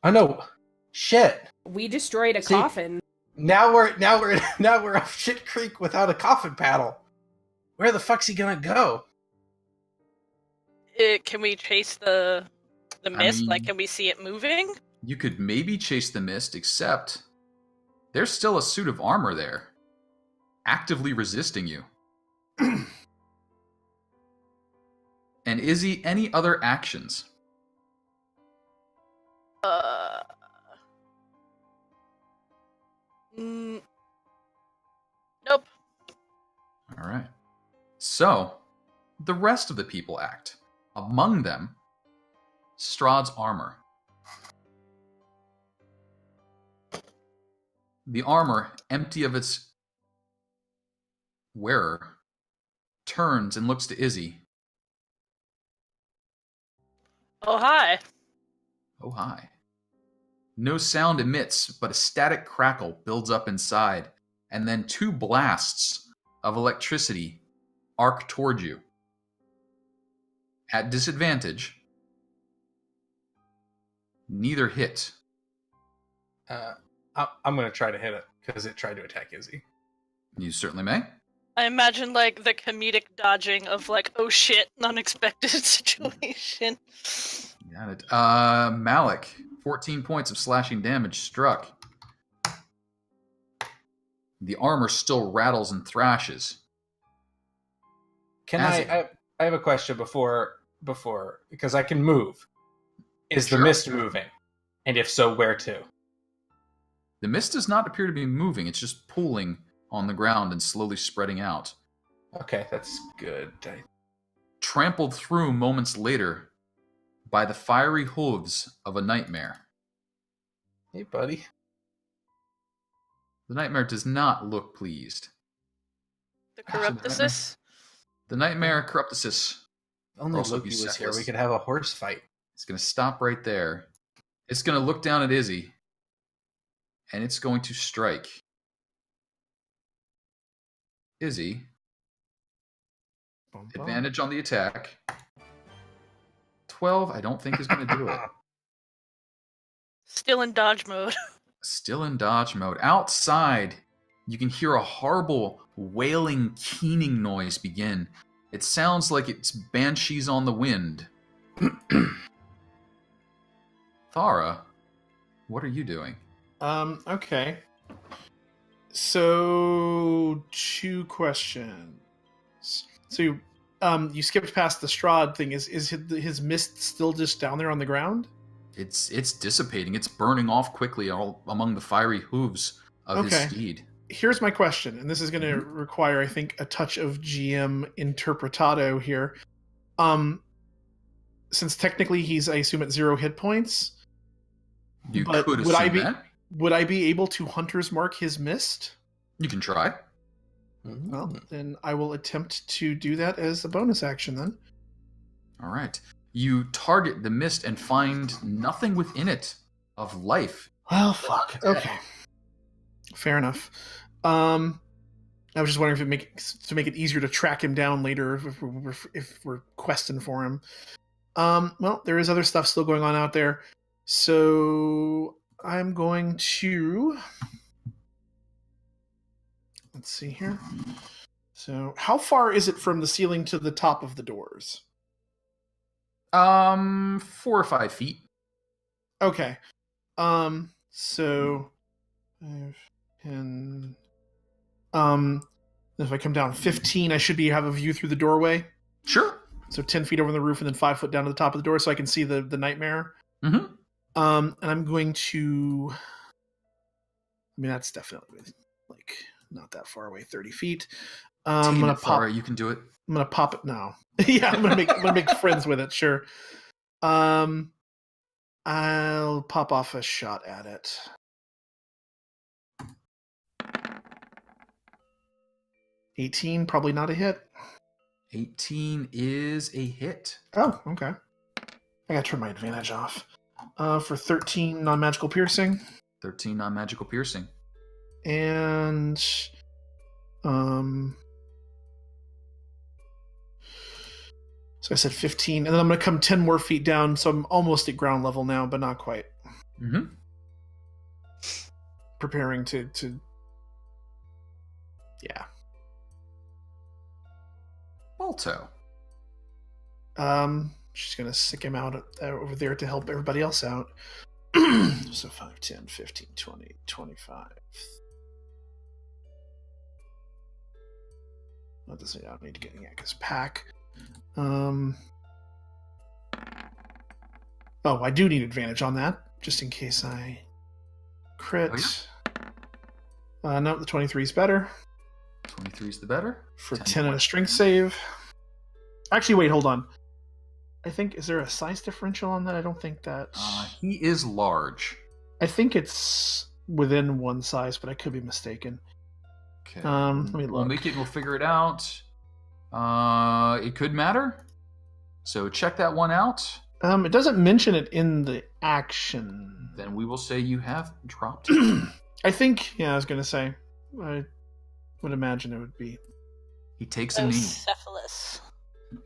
I know. Shit. We destroyed a See- coffin. Now we're up shit creek without a coffin paddle. Where the fuck's he gonna go? Can we chase the mist? mean- Like, can we see it moving? You could maybe chase the mist, except there's still a suit of armor there, actively resisting you. And Izzy, any other actions? Nope. All right. So, the rest of the people act. Among them, Strahd's armor. The armor, empty of its wearer, turns and looks to Izzy. Oh, hi. Oh, hi. No sound emits, but a static crackle builds up inside, and then two blasts of electricity arc toward you. At disadvantage, neither hit. I'm gonna try to hit it because it tried to attack Izzy. You certainly may. I imagine, like, the comedic dodging of, like, oh shit, unexpected situation. Got it. Malik, 14 points of slashing damage struck. The armor still rattles and thrashes. Can As I have a question before because I can move. Is the Sure. mist moving? And if so, where to? The mist does not appear to be moving, it's just pooling on the ground and slowly spreading out. Okay, that's good. Trampled through moments later by the fiery hooves of a nightmare. Hey, buddy. The nightmare does not look pleased. The Actually, corruptus. The nightmare Corruptus. Only Also Loki was here. Bucephalus. We could have a horse fight. It's going to stop right there. It's going to look down at Izzy. And it's going to strike. Izzy, Bum, bum. advantage on the attack. 12, I don't think is going to do it. Still in dodge mode. Still in dodge mode. Outside, you can hear a horrible, wailing, keening noise begin. It sounds like it's banshees on the wind. Thara, what are you doing? Okay. So, two questions. So, you skipped past the Strahd thing. Is his mist still just down there on the ground? It's dissipating. It's burning off quickly all among the fiery hooves of his Okay. steed. Here's my question, and this is going to require, I think, a touch of GM interpretado here. Since technically he's, I assume, at 0 hit points, You But could would I assume be- that. would I be able to Hunter's Mark his mist? You can try. Well, then I will attempt to do that as a bonus action then. All right. You target the mist and find nothing within it of life. Well, fuck. Okay. Fair enough. I was just wondering if to make it easier to track him down later if we're questing for him. Well, there is other stuff still going on out there, so I'm going to. Let's see here. So, how far is it from the ceiling to the top of the doors? 4 or 5 feet. Okay. So 5, 10. If I come down 15, I should have a view through the doorway. Sure. So 10 feet over the roof and then 5 foot down to the top of the door so I can see the nightmare. Mm-hmm. And I'm going to. I mean, that's definitely like not that far away, 30 feet. I'm gonna pop. You can do it. I'm gonna pop it now. Yeah, I'm gonna make friends with it. Sure. I'll pop off a shot at it. $18, probably not a hit. 18 is a hit. Oh, okay. I gotta turn my advantage off. For 13 non-magical piercing. 13 non-magical piercing. And so I said 15, and then I'm gonna come 10 more feet down, so I'm almost at ground level now, but not quite. Mm-hmm. Preparing to yeah. Balto. She's gonna sick him out over there to help everybody else out. So 5, 10, 15, 20, 25. That doesn't. I don't need to get because pack. Oh, I do need advantage on that, just in case I crit. Oh, yeah? No, the 23 is better. 23 is the better. For 10 and a strength save. Actually, wait, hold on. I think, is there a size differential on that? I don't think that... He is large. I think it's within one size, but I could be mistaken. Okay. Let me look. We'll figure it out. It could matter. So check that one out. It doesn't mention it in the action. Then we will say you have dropped. I think, yeah, I was going to say. I would imagine it would be. He takes a knee. Bucephalus.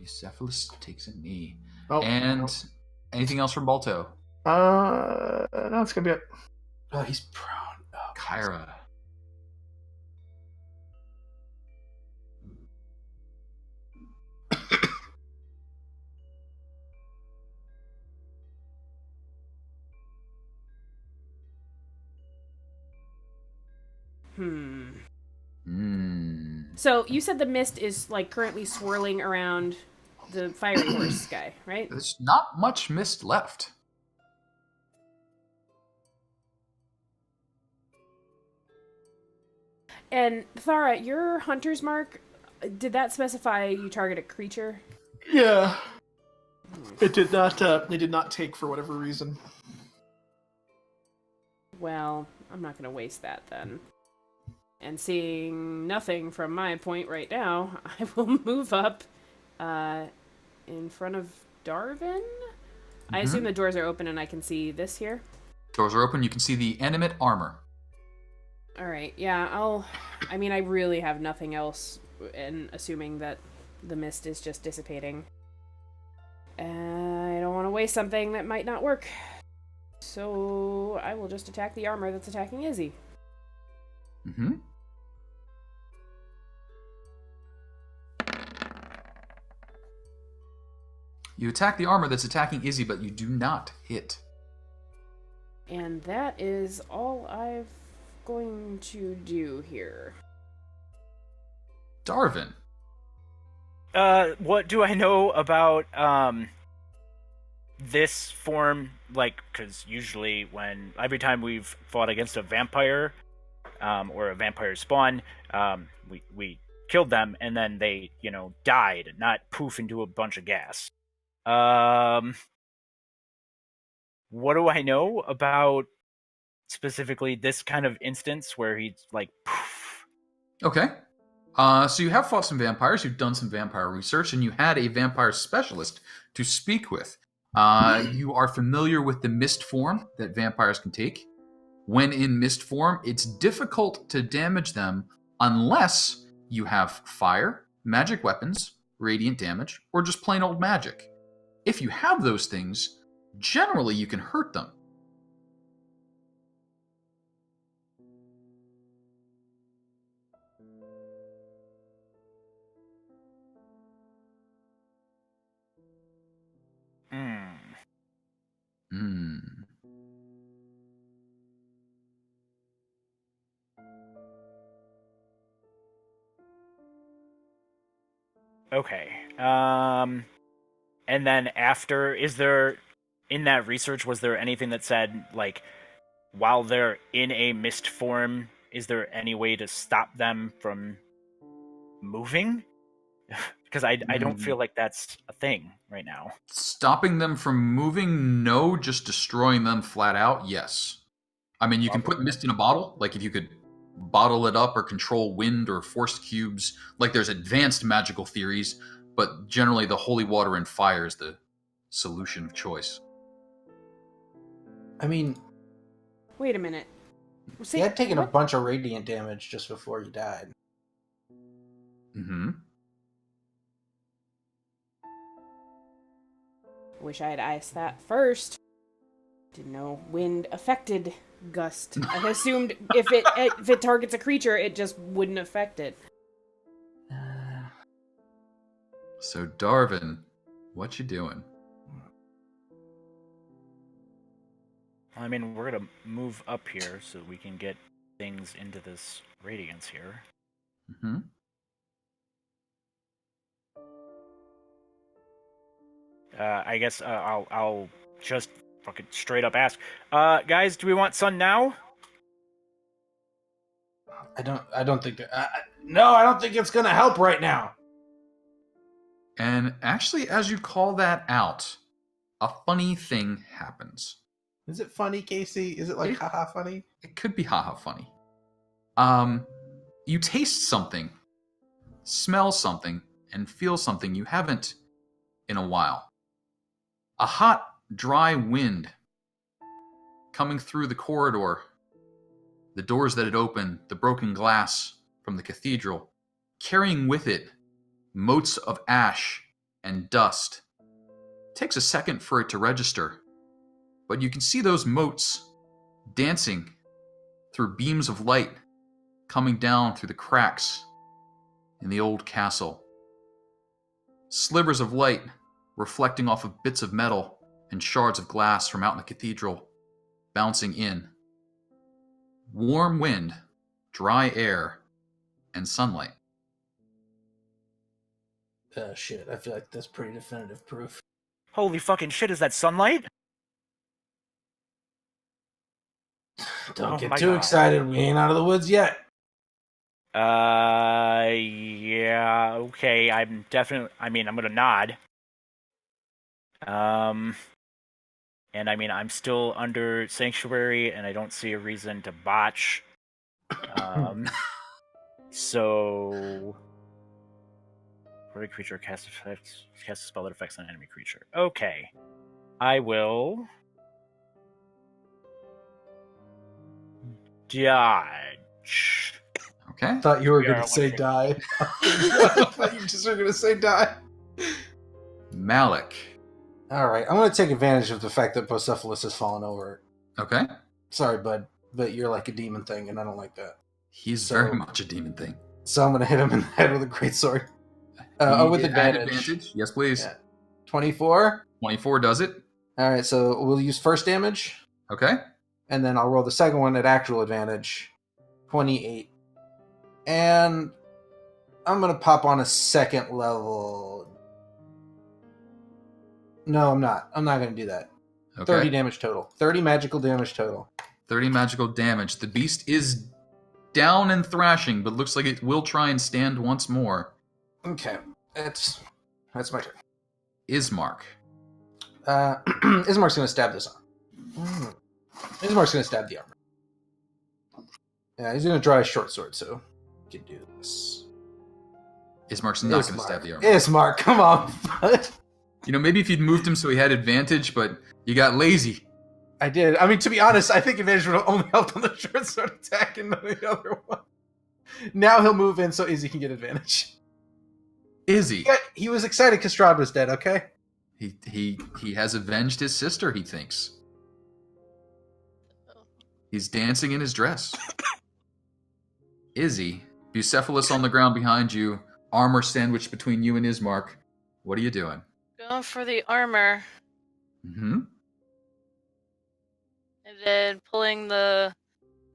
Bucephalus takes a knee. Oh, and no. Anything else from Balto? No, it's going to be it. Oh, he's prone. Oh, Kyra. So you said the mist is like currently swirling around the fiery horse guy, right? There's not much mist left. And Thara, your hunter's mark, did that specify you target a creature? Yeah. It did not. They did not take for whatever reason. Well, I'm not going to waste that then. And seeing nothing from my point right now, I will move up in front of Darvin. Mm-hmm. I assume the doors are open and I can see this here. Doors are open. You can see the animate armor. All right. Yeah, I mean, I really have nothing else, and assuming that the mist is just dissipating. I don't want to waste something that might not work. So I will just attack the armor that's attacking Izzy. Mm-hmm. You attack the armor that's attacking Izzy, but you do not hit. And that is all I'm going to do here. Darvin. What do I know about this form? Like, because usually every time we've fought against a vampire or a vampire spawn, we killed them and then they, died, not poof into a bunch of gas. What do I know about specifically this kind of instance where he's like poof Okay. So you have fought some vampires, you've done some vampire research, and you had a vampire specialist to speak with. You are familiar with the mist form that vampires can take. When in mist form, it's difficult to damage them unless you have fire, magic weapons, radiant damage, or just plain old magic. If you have those things, generally you can hurt them. Hmm. Okay. And then after, in that research, was there anything that said, like, while they're in a mist form, is there any way to stop them from moving? Because I don't feel like that's a thing right now. Stopping them from moving, no. Just destroying them flat out, yes. I mean, you can put mist in a bottle, like if you could bottle it up or control wind or force cubes. Like there's advanced magical theories, but generally the holy water and fire is the solution of choice. I mean, Wait a minute. he had taken a bunch of radiant damage just before he died. Mm-hmm. Wish I had asked that first. Didn't know wind affected gust. I assumed if it targets a creature, it just wouldn't affect it. So Darvin, what you doing? I mean, we're gonna move up here so we can get things into this radiance here. Mm-hmm. I guess I'll just fucking straight up ask, guys, do we want sun now? I don't think that. No, I don't think it's gonna help right now. And actually, as you call that out, a funny thing happens. Is it funny, Casey? Is it like haha funny? It could be haha funny. You taste something, smell something, and feel something you haven't in a while. A hot, dry wind coming through the corridor, the doors that had opened, the broken glass from the cathedral, carrying with it motes of ash and dust. It takes a second for it to register, but you can see those motes dancing through beams of light coming down through the cracks in the old castle. Slivers of light reflecting off of bits of metal and shards of glass from out in the cathedral, bouncing in. Warm wind, dry air, and sunlight. Shit, I feel like that's pretty definitive proof. Holy fucking shit, is that sunlight? Don't get too excited, we ain't out of the woods yet. Yeah, okay, I'm gonna nod. And I mean, I'm still under sanctuary, and I don't see a reason to botch. So, for a creature cast a spell that affects an enemy creature. Okay, I will dodge. Okay. I thought you were Yeah, going to say die. I thought you just were going to say die. Malik. All right, I'm going to take advantage of the fact that Bocephalus has fallen over. Okay. Sorry, bud, but you're like a demon thing, and I don't like that. He's very much a demon thing. So I'm going to hit him in the head with a greatsword. With advantage. Yes, please. Yeah. 24. 24 does it. All right, so we'll use first damage, Okay. and then I'll roll the second one at actual advantage. 28. And I'm going to pop on a second level. No, I'm not. I'm not going to do that. Okay. 30 damage total. 30 magical damage total. 30 magical damage. The beast is down and thrashing, but looks like it will try and stand once more. Okay. That's my turn. Ismark. Ismark's going to stab this arm. Ismark's going to stab the armor. Yeah, he's going to draw a short sword, so can do this. Ismark's not going to stab the armor. Ismark, come on, bud. You know, maybe if you'd moved him so he had advantage, but you got lazy. I did. I mean, to be honest, I think advantage would have only helped on the short sword attack and not the other one. Now he'll move in so Izzy can get advantage. Izzy. He was excited because Strahd was dead, okay? He has avenged his sister, he thinks. He's dancing in his dress. Izzy, Bucephalus on the ground behind you, armor sandwiched between you and Ismark. What are you doing? Going for the armor. Mm-hmm. And then pulling the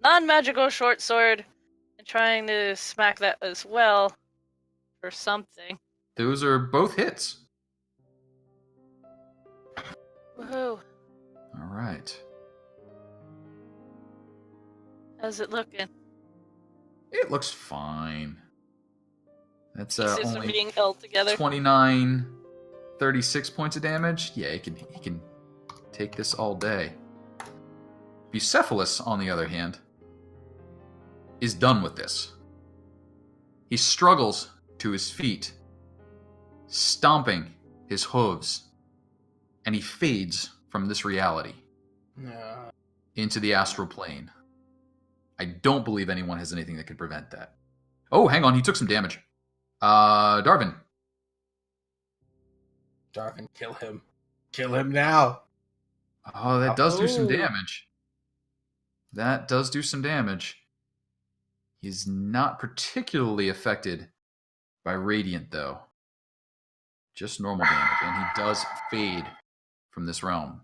non-magical short sword and trying to smack that as well for something. Those are both hits. Woohoo. All right. How's it looking? It looks fine. That's Pieces are only being held together. 29, 36 points of damage. Yeah, he can take this all day. Bucephalus, on the other hand, is done with this. He struggles to his feet, stomping his hooves, and he fades from this reality into the astral plane. I don't believe anyone has anything that could prevent that. Oh, hang on, he took some damage. Darvin. Darvin, kill him. Kill him now. Oh, that does do some damage. That does do some damage. He's not particularly affected by radiant, though. Just normal damage, and he does fade from this realm.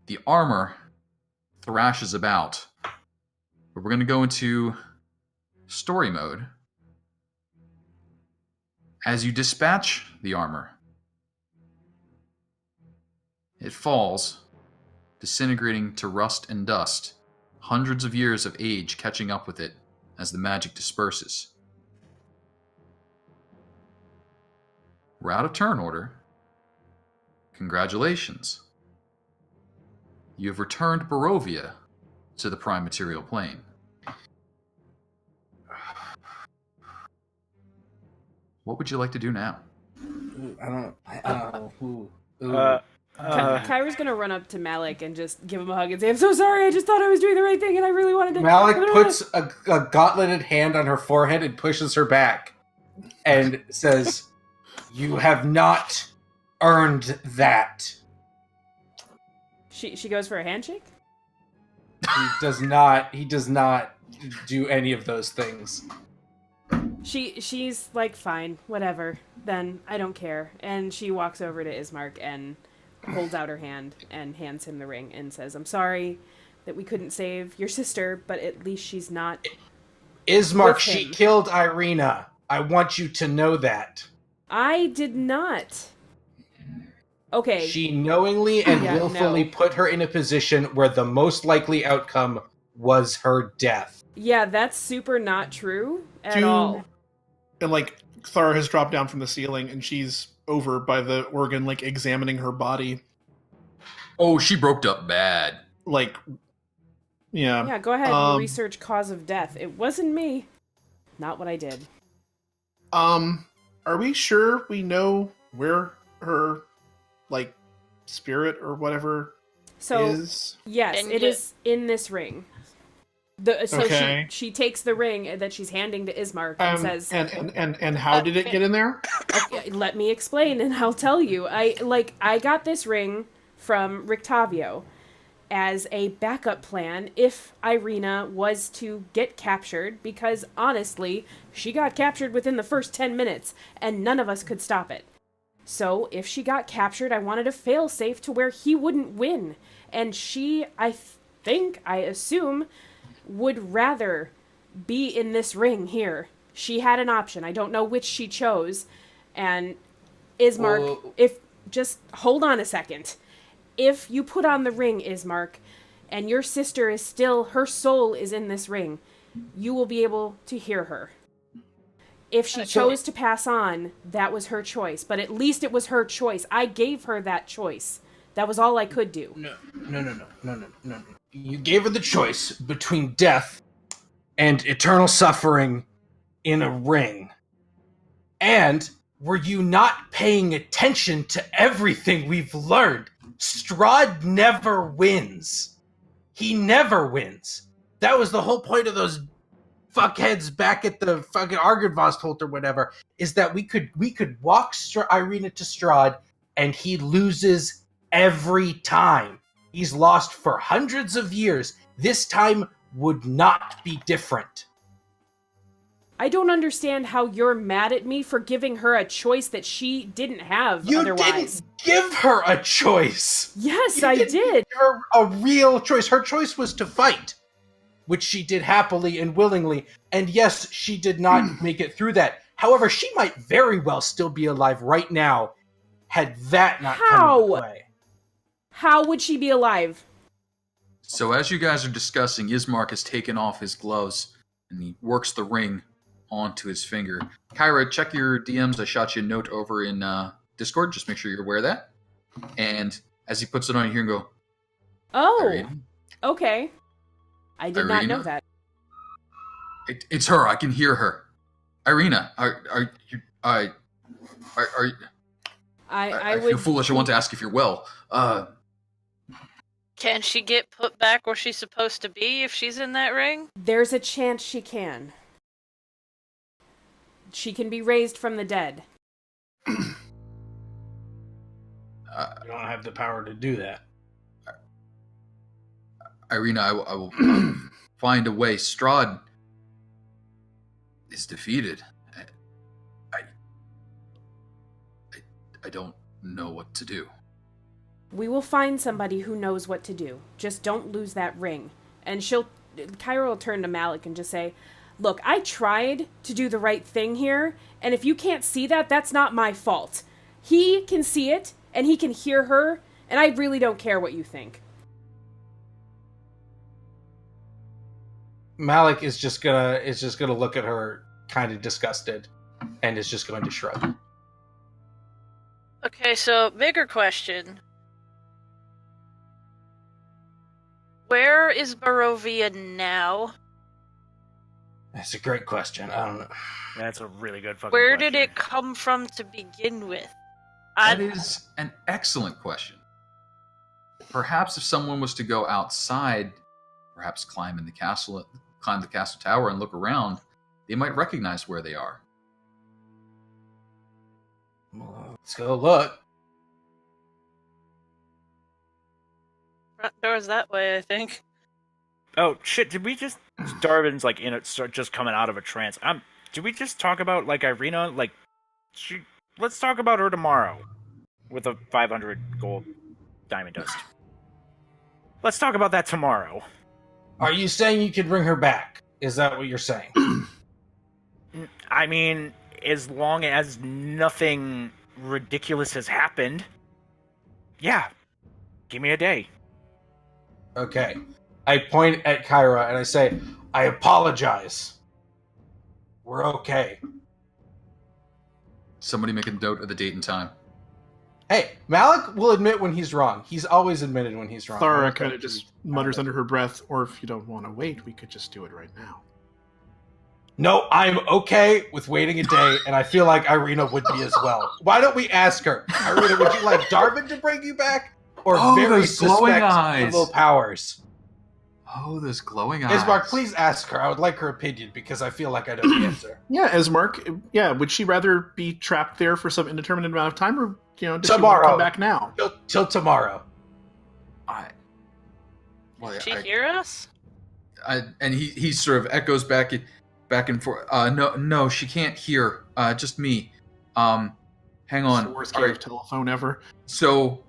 The armor thrashes about, but we're going to go into story mode. As you dispatch the armor, it falls, disintegrating to rust and dust, hundreds of years of age catching up with it as the magic disperses. We're out of turn order. Congratulations. You have returned Barovia to the prime material plane. What would you like to do now? I don't know. Kyra's gonna run up to Malik and just give him a hug and say, "I'm so sorry. I just thought I was doing the right thing, and I really wanted to." Malik puts a gauntleted hand on her forehead and pushes her back, and says, "You have not earned that." She goes for a handshake. He does not. He does not do any of those things. She's like, fine, whatever. Then I don't care, and she walks over to Ismark and holds out her hand and hands him the ring and says, "I'm sorry that we couldn't save your sister, but at least she's not." Ismark, she killed Irina. I want you to know that. I did not. Okay. She knowingly and willfully put her in a position where the most likely outcome was her death. Yeah, that's super not true at all. And like Thara has dropped down from the ceiling and she's over by the organ, like examining her body. Oh, she broke up bad. Like, yeah. Yeah, go ahead and research cause of death. It wasn't me. Not what I did. Are we sure we know where her, like, spirit or whatever is? Yes, it is in this ring. Okay. She takes the ring that she's handing to Ismark and says, and how did it get in there? Okay, let me explain and I'll tell you. I got this ring from Rictavio as a backup plan if Irina was to get captured, because honestly, she got captured within the first 10 minutes and none of us could stop it. So if she got captured, I wanted a failsafe to where he wouldn't win. And she, I assume, would rather be in this ring here. She had an option. I don't know which she chose. And Ismark, just hold on a second. If you put on the ring, Ismark, and your sister is still, her soul is in this ring, you will be able to hear her. If she chose to pass on, that was her choice. But at least it was her choice. I gave her that choice. That was all I could do. No. You gave her the choice between death and eternal suffering in a ring. And were you not paying attention to everything we've learned? Strahd never wins. He never wins. That was the whole point of those fuckheads back at the fucking Argynvost or whatever, is that we could walk Irina to Strahd, and he loses every time. He's lost for hundreds of years. This time would not be different. I don't understand how you're mad at me for giving her a choice that she didn't have You otherwise. didn't give her a choice. Yes, You I didn't did. give her a real choice. Her choice was to fight, which she did happily and willingly. And yes, she did not make it through that. However, she might very well still be alive right now had that not come into play. How would she be alive? So as you guys are discussing, Ismark has taken off his gloves and he works the ring onto his finger. Kyra, check your DMs. I shot you a note over in Discord. Just make sure you're aware of that. And as he puts it on here and go, Oh, Irina? okay. I did not Irina? know that. It's her. I can hear her. Irina, I would feel foolish. I want to ask if you're well. Can she get put back where she's supposed to be if she's in that ring? There's a chance she can. She can be raised from the dead. You don't have the power to do that. Irina, I will find a way. Strahd is defeated. I don't know what to do. We will find somebody who knows what to do. Just don't lose that ring. And Kyra will turn to Malik and just say, look, I tried to do the right thing here, and if you can't see that, that's not my fault. He can see it, and he can hear her, and I really don't care what you think. Malik is just gonna look at her kind of disgusted, and is just going to shrug. Okay, so bigger question. Where is Barovia now? That's a great question. I don't know. That's a really good fucking Where question. did it come from to begin with? That is an excellent question. Perhaps if someone was to go outside, perhaps climb the castle tower and look around, they might recognize where they are. Well, let's go look. Front door's that way, I think. Oh shit! Did we just? Darvin's like just coming out of a trance. Did we just talk about like Irina? Like, let's talk about her tomorrow with a 500 gold diamond dust. Let's talk about that tomorrow. Are you saying you can bring her back? Is that what you're saying? I mean, as long as nothing ridiculous has happened, yeah. Give me a day. Okay. I point at Kyra and I say, I apologize. We're okay. Somebody make a note of the date and time. Hey, Malik will admit when he's wrong. He's always admitted when he's wrong. Thara kind of just mutters under her breath, or if you don't want to wait, we could just do it right now. No, I'm okay with waiting a day, and I feel like Irina would be as well. Why don't we ask her? Irina, would you like Darvin to bring you back? Or very those glowing suspect eyes. little powers? Oh, those glowing eyes. Ismark, please ask her. I would like her opinion, because I feel like I know the answer. Yeah, Ismark, would she rather be trapped there for some indeterminate amount of time, or does she want to Tomorrow. come back now? Till tomorrow. Did she hear us? And he sort of echoes back and forth. No, she can't hear. Just me. Hang on. It's the worst game of telephone ever. So,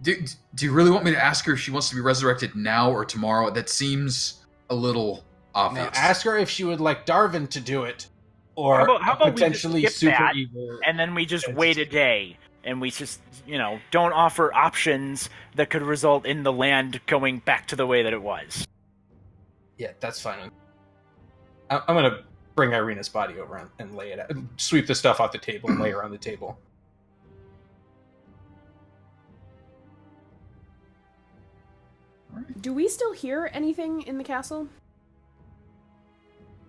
do you really want me to ask her if she wants to be resurrected now or tomorrow? That seems a little obvious. Now, ask her if she would like Darvin to do it, or How about potentially we just super skip that, evil. and then we just wait a day, and we just, don't offer options that could result in the land going back to the way that it was. Yeah, that's fine. I'm gonna bring Irina's body over and lay it out. Sweep the stuff off the table and lay her on the table. Do we still hear anything in the castle?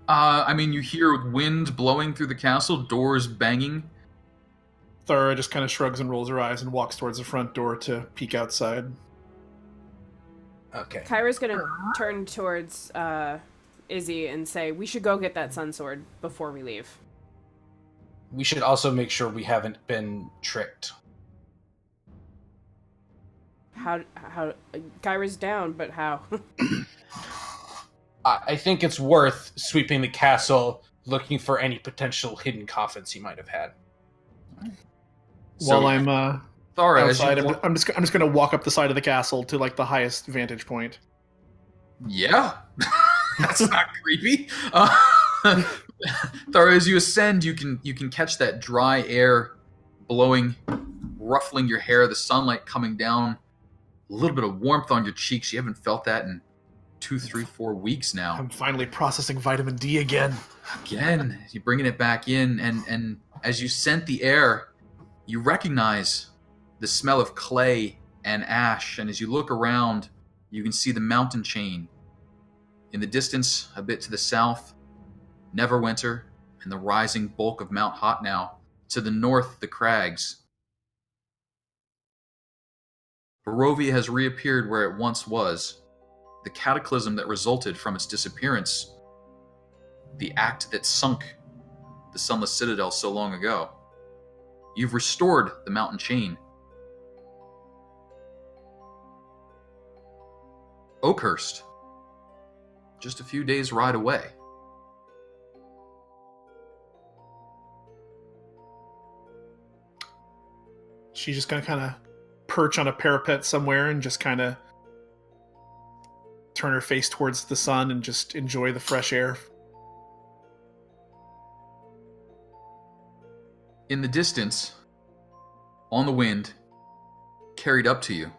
I mean, you hear wind blowing through the castle, doors banging. Thara just kind of shrugs and rolls her eyes and walks towards the front door to peek outside. Okay. Kyra's gonna turn towards Izzy and say, "We should go get that sun sword before we leave." We should also make sure we haven't been tricked. How? Kyra's down, but how? I think it's worth sweeping the castle, looking for any potential hidden coffins he might have had. While I'm Thara, outside, I'm just going to walk up the side of the castle to like the highest vantage point. Yeah, that's not creepy. Thara, as you ascend, you can catch that dry air blowing, ruffling your hair, the sunlight coming down, a little bit of warmth on your cheeks. You haven't felt that in 2, 3, 4 weeks now. I'm finally processing vitamin D again. Again, you're bringing it back in, and as you scent the air, you recognize the smell of clay and ash, and as you look around, you can see the mountain chain. In the distance, a bit to the south, Neverwinter and the rising bulk of Mount Hotnow. To the north, the crags. Barovia has reappeared where it once was. The cataclysm that resulted from its disappearance. The act that sunk the Sunless Citadel so long ago. You've restored the mountain chain. Oakhurst, just a few days' ride away. She's just going to kind of perch on a parapet somewhere and just kind of turn her face towards the sun and just enjoy the fresh air. In the distance, on the wind, carried up to you,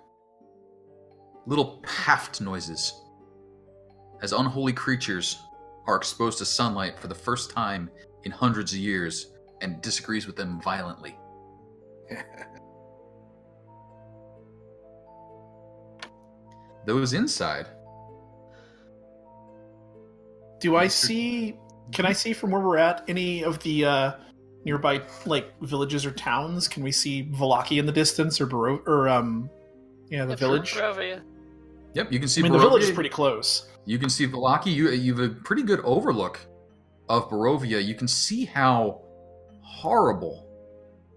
little paft noises as unholy creatures are exposed to sunlight for the first time in hundreds of years and disagrees with them violently. Those inside. Can I see from where we're at any of the nearby like villages or towns? Can we see Vallaki in the distance or the village? Barovia. Yep, you can see I mean, Barovia. the village is pretty close. You can see Vallaki. You have a pretty good overlook of Barovia. You can see how horrible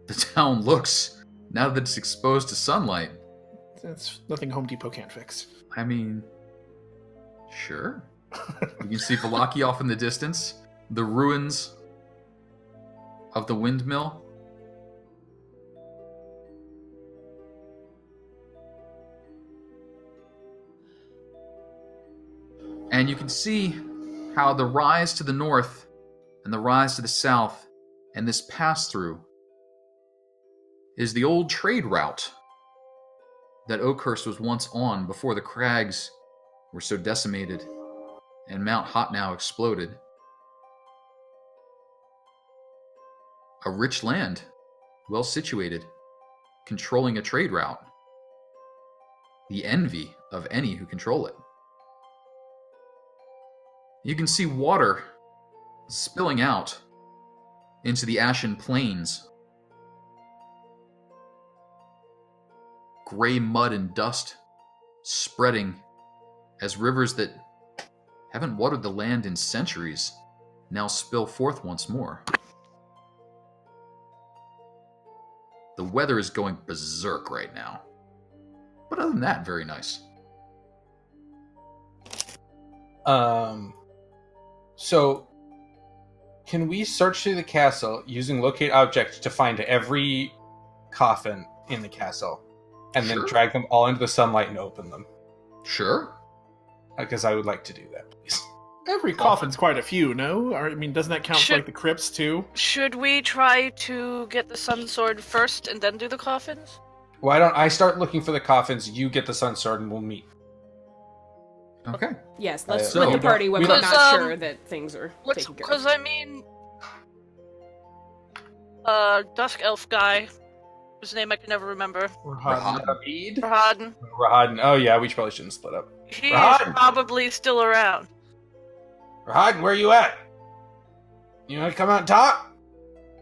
the town looks now that it's exposed to sunlight. That's nothing Home Depot can't fix. I mean, sure. You can see Vallaki off in the distance. The ruins of the windmill. And you can see how the rise to the north and the rise to the south and this pass-through is the old trade route that Oakhurst was once on before the crags were so decimated and Mount Hotnow exploded. A rich land, well situated, controlling a trade route. The envy of any who control it. You can see water spilling out into the ashen plains. Gray mud and dust spreading as rivers that haven't watered the land in centuries now spill forth once more. The weather is going berserk right now. But other than that, very nice. So, can we search through the castle using locate objects to find every coffin in the castle, and then drag them all into the sunlight and open them? Sure. Because I would like to do that, please. Every coffin's quite a few, no? I mean, doesn't that count for like the crypts too? Should we try to get the sun sword first and then do the coffins? Why don't I start looking for the coffins, you get the sun sword, and we'll meet. Okay. Yes, let's So- split the party when we're Because, not sure that things are taken care Because of. I mean, dusk elf guy, whose name I can never remember. Rahad. Rahadin. Rahadin. Oh yeah, we probably shouldn't split up. He Rod? is probably still around. Rahad, where you at? You want to come out and talk?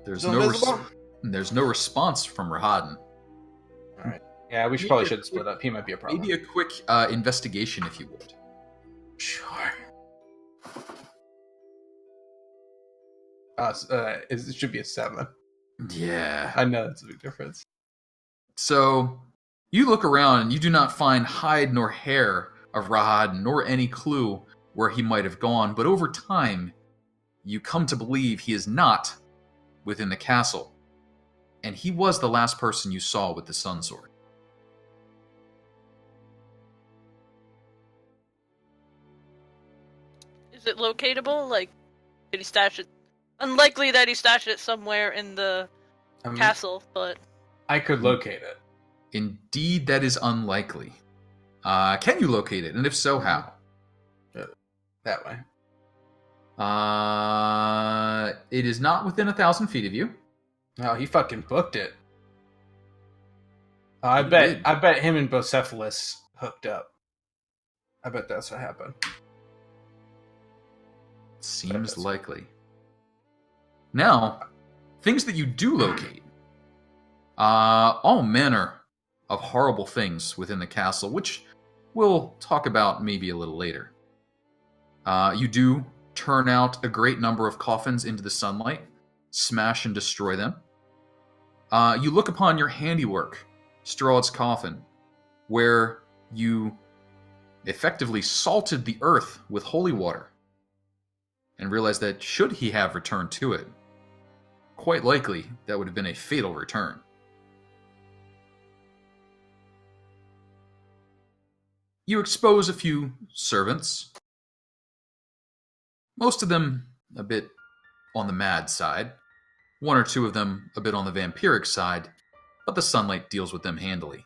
There's Still no invisible? there's no response from Rahadan. Yeah, we probably should split up. He might be a problem. Maybe a quick investigation, if you would. Sure. It should be a 7. Yeah. I know that's a big difference. So, you look around and you do not find hide nor hair of Rahad, nor any clue where he might have gone, but over time, you come to believe he is not within the castle. And he was the last person you saw with the Sun Sword. Is it locatable? Like, did he stash it? Unlikely that he stashed it somewhere in the castle, but... I could locate it. Indeed, that is unlikely. Can you locate it? And if so, how? That way. It is not within 1,000 feet of you. No, he fucking booked it. I He bet did. him and Bocephalus hooked up. I bet that's what happened. Seems likely. Now, things that you do locate. All manner of horrible things within the castle, which we'll talk about maybe a little later. You do turn out a great number of coffins into the sunlight, smash and destroy them. You look upon your handiwork, Strahd's coffin, where you effectively salted the earth with holy water, and realize that should he have returned to it, quite likely that would have been a fatal return. You expose a few servants, most of them a bit on the mad side, one or two of them a bit on the vampiric side, but the sunlight deals with them handily.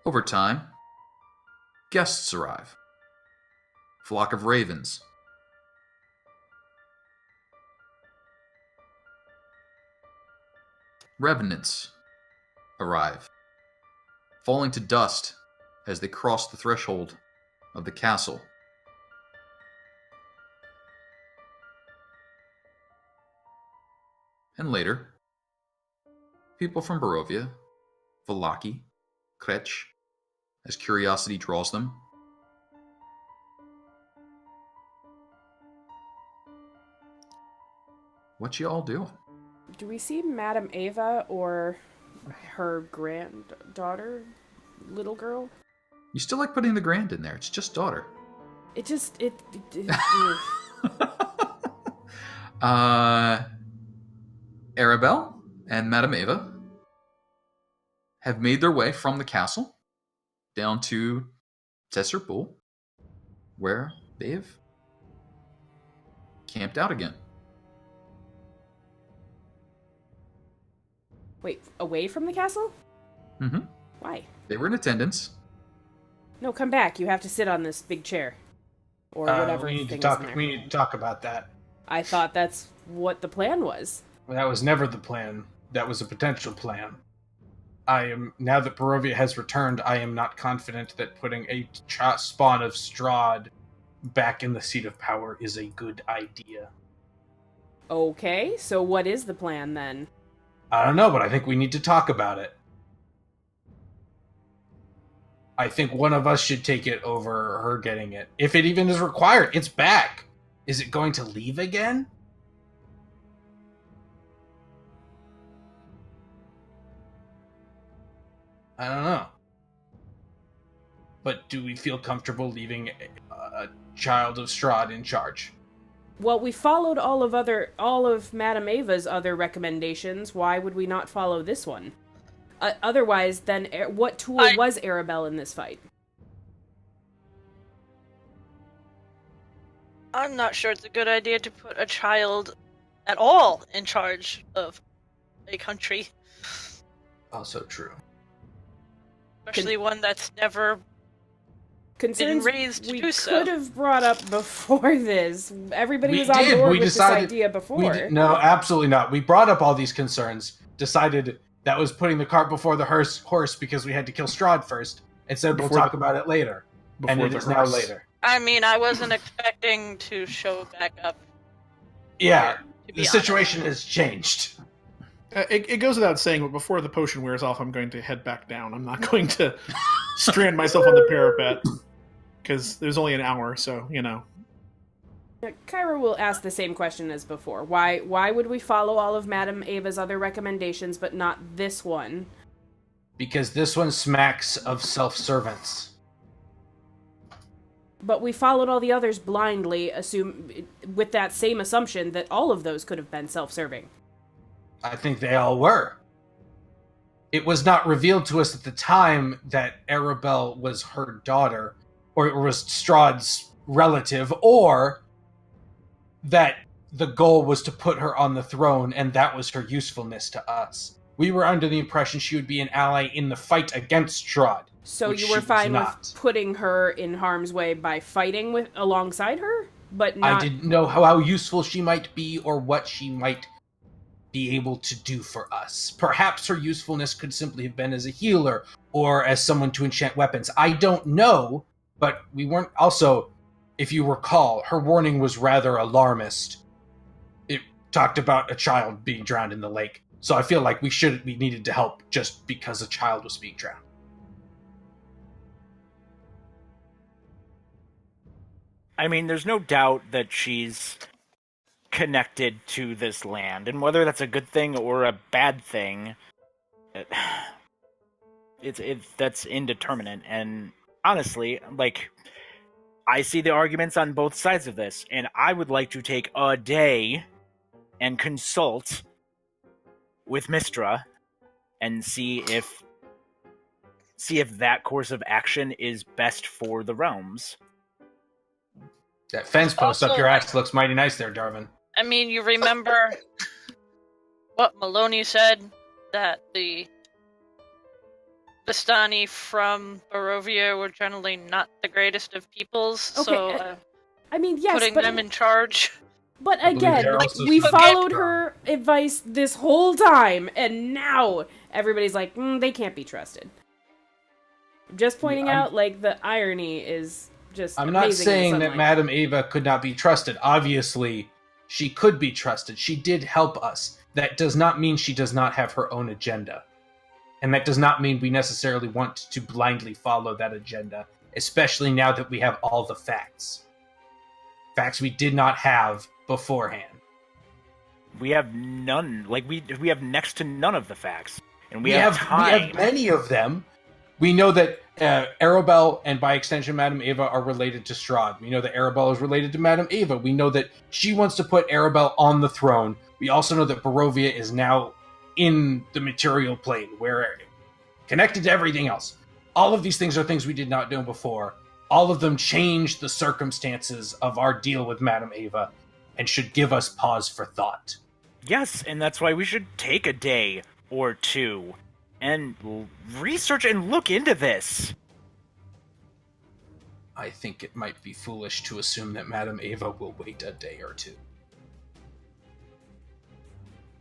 Over time, guests arrive. Flock of ravens. Revenants arrive, falling to dust as they cross the threshold of the castle. And later, people from Barovia, Vallaki, Kretch, as curiosity draws them. What you all doing? Do we see Madam Eva or her granddaughter, little girl? You still like putting the grand in there. It's just daughter. Arabelle and Madam Eva have made their way from the castle down to Tesser Pool, where they've camped out again. Wait, away from the castle? Mm-hmm. Why? They were in attendance. No, come back. You have to sit on this big chair. Or whatever we need thing to is talk. in there. We need to talk about that. I thought that's what the plan was. That was never the plan. That was a potential plan. Now that Barovia has returned, I am not confident that putting a spawn of Strahd back in the seat of power is a good idea. Okay, so what is the plan then? I don't know, but I think we need to talk about it. I think one of us should take it over her getting it. If it even is required, it's back. Is it going to leave again? I don't know. But do we feel comfortable leaving a child of Strahd in charge? Well, we followed all of Madam Eva's other recommendations. Why would we not follow this one? Otherwise, then what tool was Arabelle in this fight? I'm not sure it's a good idea to put a child at all in charge of a country. Also true. Especially one that's never Concerns been raised to we do so. could have brought up before this. Everybody was on board with this idea before. No, absolutely not. We brought up all these concerns, decided That was putting the cart before the horse because we had to kill Strahd first, and said we'll talk about it later. And it is now later. I mean, I wasn't expecting to show back up. Yeah, here, to be the situation has changed. It goes without saying, but before the potion wears off, I'm going to head back down. I'm not going to strand myself on the parapet, because there's only an hour, so, you know. Kyra will ask the same question as before. Why would we follow all of Madam Eva's other recommendations, but not this one? Because this one smacks of self-servants. But we followed all the others blindly, with that same assumption that all of those could have been self-serving. I think they all were. It was not revealed to us at the time that Arabelle was her daughter, or it was Strahd's relative, or that the goal was to put her on the throne, and that was her usefulness to us. We were under the impression she would be an ally in the fight against Strahd. So you were fine with putting her in harm's way by fighting alongside her? But not... I didn't know how useful she might be or what she might be able to do for us. Perhaps her usefulness could simply have been as a healer or as someone to enchant weapons. I don't know, but we weren't... Also, if you recall, her warning was rather alarmist. It talked about a child being drowned in the lake. So I feel like we needed to help just because a child was being drowned. I mean, there's no doubt that she's connected to this land, and whether that's a good thing or a bad thing, that's indeterminate. And honestly, like, I see the arguments on both sides of this, and I would like to take a day and consult with Mistra and see if that course of action is best for the realms. That fence post up your ass looks mighty nice there, Darvin. I mean, you remember what Maloney said, that the Vistani from Barovia were generally not the greatest of peoples, okay, so I mean, yes, putting them in charge. But again, we followed her advice this whole time, and now everybody's like, they can't be trusted. Just pointing out, like, the irony is just I'm not saying that Madam Eva could not be trusted. Obviously, she could be trusted. She did help us. That does not mean she does not have her own agenda. And that does not mean we necessarily want to blindly follow that agenda, especially now that we have all the facts. Facts we did not have beforehand. We have none. Like, we have next to none of the facts. And we have time. We have many of them. We know that Arabelle, and by extension Madam Eva, are related to Strahd. We know that Arabelle is related to Madam Eva. We know that she wants to put Arabelle on the throne. We also know that Barovia is now in the material plane, where connected to everything else. All of these things are things we did not know before. All of them change the circumstances of our deal with Madam Eva, and should give us pause for thought. Yes, and that's why we should take a day or two and research and look into this. I think it might be foolish to assume that Madam Eva will wait a day or two.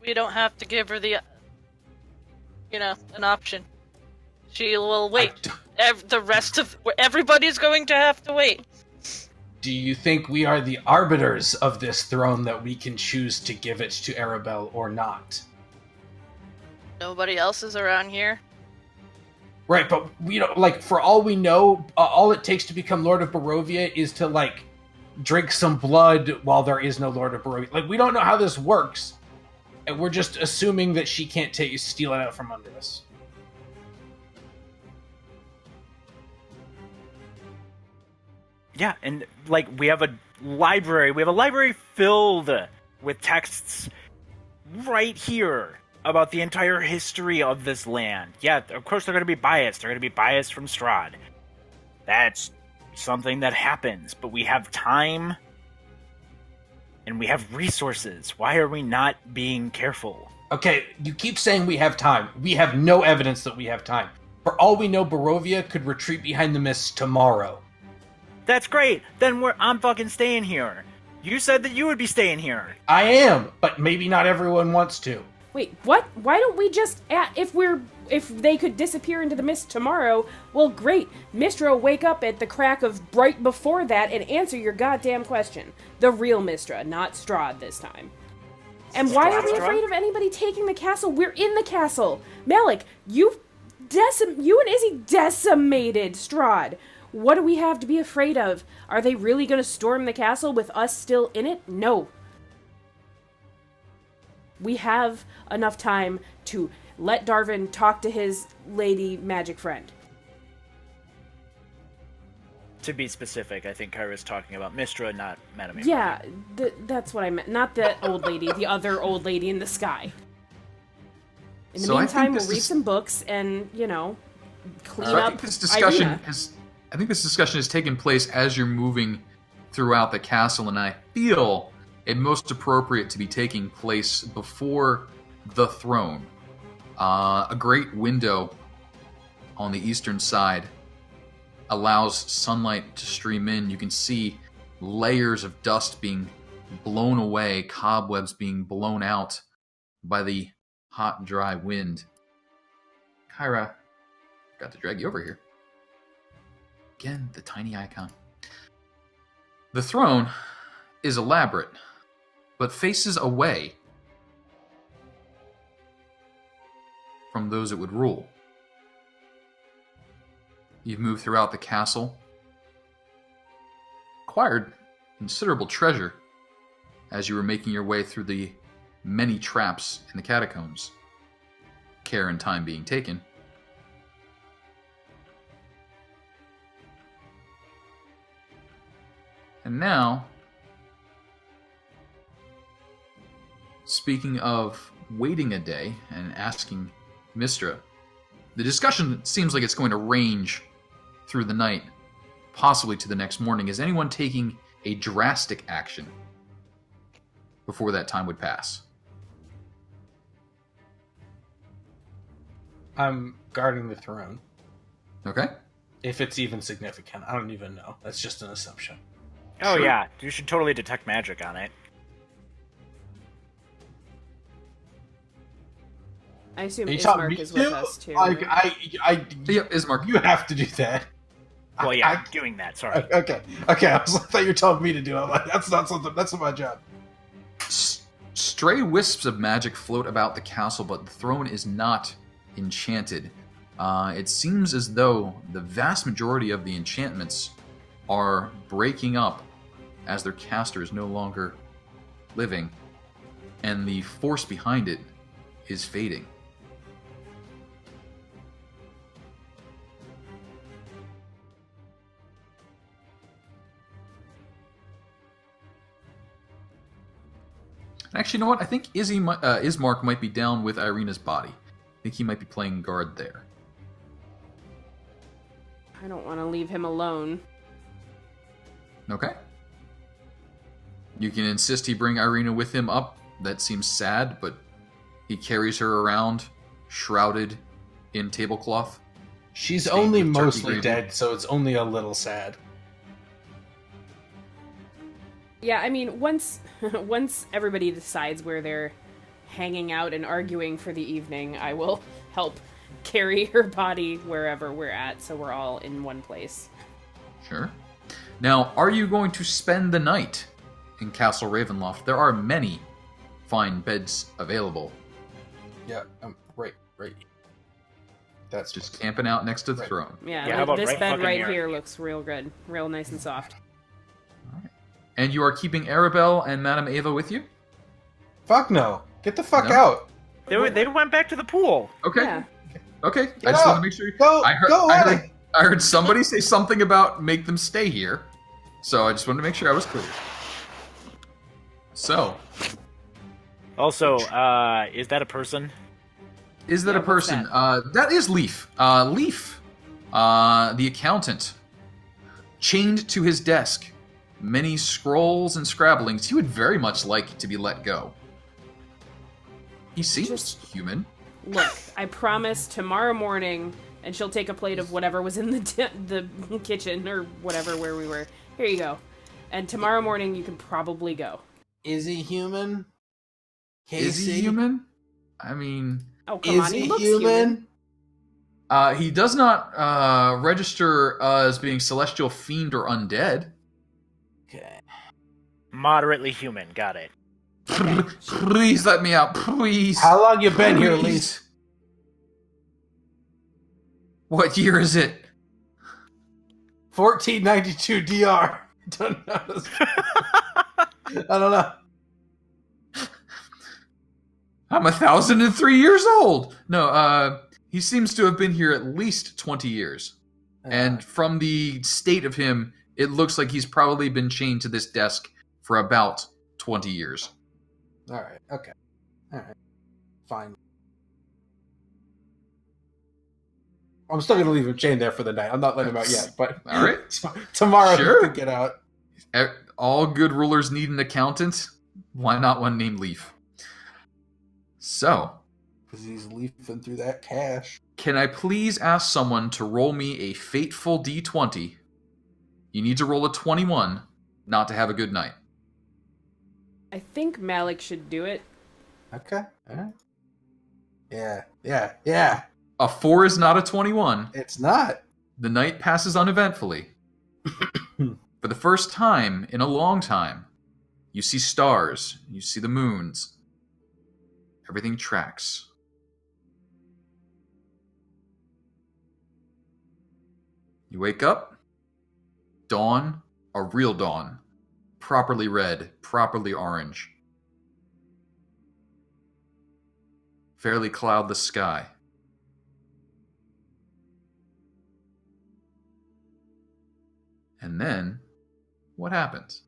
We don't have to give her the, an option. She will wait. The rest of everybody's going to have to wait. Do you think we are the arbiters of this throne, that we can choose to give it to Arabelle or not? Nobody else is around here. Right, but for all we know, all it takes to become Lord of Barovia is to drink some blood while there is no Lord of Barovia. We don't know how this works, and we're just assuming that she can't steal it out from under us. Yeah, and we have a library. We have a library filled with texts right here about the entire history of this land. Yeah, of course they're going to be biased. They're going to be biased from Strahd. That's something that happens, but we have time and we have resources. Why are we not being careful? Okay, you keep saying we have time. We have no evidence that we have time. For all we know, Barovia could retreat behind the mists tomorrow. That's great. Then I'm fucking staying here. You said that you would be staying here. I am, but maybe not everyone wants to. Wait, what? Why don't we just, if they could disappear into the mist tomorrow, well, great. Mistra will wake up at the crack of right before that and answer your goddamn question. The real Mistra, not Strahd this time. And why are we afraid of anybody taking the castle? We're in the castle. Malik, you and Izzy decimated Strahd. What do we have to be afraid of? Are they really going to storm the castle with us still in it? No. We have enough time to let Darvin talk to his lady magic friend. To be specific, I think Kyra's talking about Mistra, not Madam Eva. Yeah, that's what I meant. Not the old lady, the other old lady in the sky. In the meantime, we'll read some books and, clean up I think this discussion Irina. I think this discussion has taken place as you're moving throughout the castle, and I feel it most appropriate to be taking place before the throne. A great window on the eastern side allows sunlight to stream in. You can see layers of dust being blown away, cobwebs being blown out by the hot, dry wind. Kyra, got to drag you over here. Again, the tiny icon. The throne is elaborate, but faces away from those it would rule. You've moved throughout the castle, acquired considerable treasure as you were making your way through the many traps in the catacombs. Care and time being taken. And now, speaking of waiting a day and asking Mistra, the discussion seems like it's going to range through the night, possibly to the next morning. Is anyone taking a drastic action before that time would pass? I'm guarding the throne. Okay. If it's even significant, I don't even know. That's just an assumption. Oh Sure. yeah, you should totally detect magic on it. I assume You taught Ismark me is with to? us, too. Like, right? Yep, Ismark. You have to do that. Well, yeah, I'm doing that. Sorry. Okay. I thought you were telling me to do it. I'm like, that's not something. That's not my job. Stray wisps of magic float about the castle, but the throne is not enchanted. It seems as though the vast majority of the enchantments are breaking up as their caster is no longer living, and the force behind it is fading. Actually, you know what? I think Ismark might be down with Irina's body. I think he might be playing guard there. I don't want to leave him alone. Okay. You can insist he bring Irina with him up. That seems sad, but he carries her around, shrouded in tablecloth. She's Stained only with turkey mostly gravy. dead, so it's only a little sad. Yeah, I mean, once everybody decides where they're hanging out and arguing for the evening, I will help carry her body wherever we're at, so we're all in one place. Sure. Now, are you going to spend the night in Castle Ravenloft? There are many fine beds available. Yeah, right. That's Just camping out next to the Right. throne. Yeah, Yeah, how about this right bed fucking right here? here looks real good. Real nice and soft. And you are keeping Arabelle and Madam Eva with you? Fuck no. Get the fuck No? out. They went back to the pool. Okay. Yeah. Okay. Get I just out. wanted to make sure. Go I away. heard somebody say something about make them stay here. So I just wanted to make sure I was clear. So, Also, is that a person? is that Yeah, a what's person? that? That is Leaf. Leaf, the accountant, chained to his desk. Many scrolls and scrabblings. He would very much like to be let go. He seems Just- human. Look, I promise tomorrow morning, and she'll take a plate of whatever was in the kitchen or whatever where we were. Here you go. And tomorrow morning you can probably go. Is he human? Is he Casey? human? I mean, Oh, come Is on, he he looks human? he does not register as being celestial, fiend, or undead. Okay. Moderately human. Got it. Okay. Please let me out, please. How long you been here, Please. Lise? What year is it? 1492 DR. Don't know. I don't know. I'm 1,003 years old. No, he seems to have been here at least 20 years. And from the state of him, it looks like he's probably been chained to this desk for about 20 years. All right. Okay. All right. Fine. I'm still gonna leave him chained there for the night. I'm not letting him out yet, but All right. tomorrow Sure. he can get out. All good rulers need an accountant. Why not one named Leaf? So, Because he's leafing through that cash. can I please ask someone to roll me a fateful D20? You need to roll a 21 not to have a good night. I think Malik should do it. Okay. All right. Yeah. A 4 is not a 21. It's not. The night passes uneventfully. For the first time in a long time, you see stars, you see the moons. Everything tracks. You wake up. Dawn, a real dawn. Properly red, properly orange. Fairly cloudless sky. And then, what happens?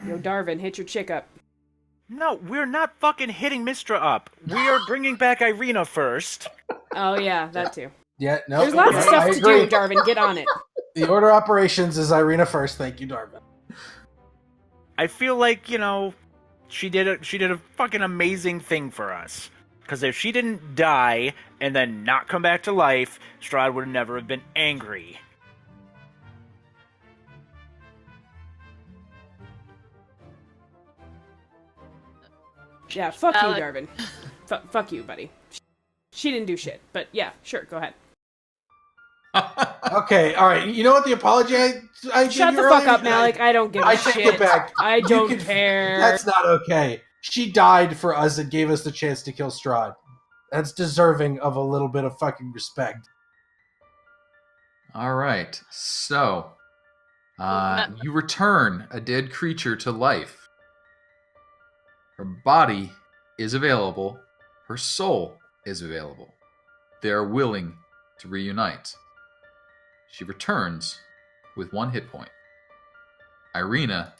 Yo, Darvin, hit your chick up. No, we're not fucking hitting Mistra up. We are bringing back Irina first. Oh, yeah, that too. Yeah, no. There's lots of I stuff to agree. do, Darvin. Get on it. The order of operations is Irina first. Thank you, Darvin. I feel like, she did a fucking amazing thing for us. Because if she didn't die and then not come back to life, Strahd would never have been angry. Yeah, fuck you, Malik. Darvin. Fuck you, buddy. She didn't do shit, but yeah, sure, go ahead. Okay, all right. You know what? The apology I gave Shut you the fuck earlier? up, Malik. I don't give a I shit. take it back. I You don't can- care. That's not okay. She died for us and gave us the chance to kill Strahd. That's deserving of a little bit of fucking respect. All right, so you return a dead creature to life. Her body is available. Her soul is available. They are willing to reunite. She returns with 1 hit point. Irina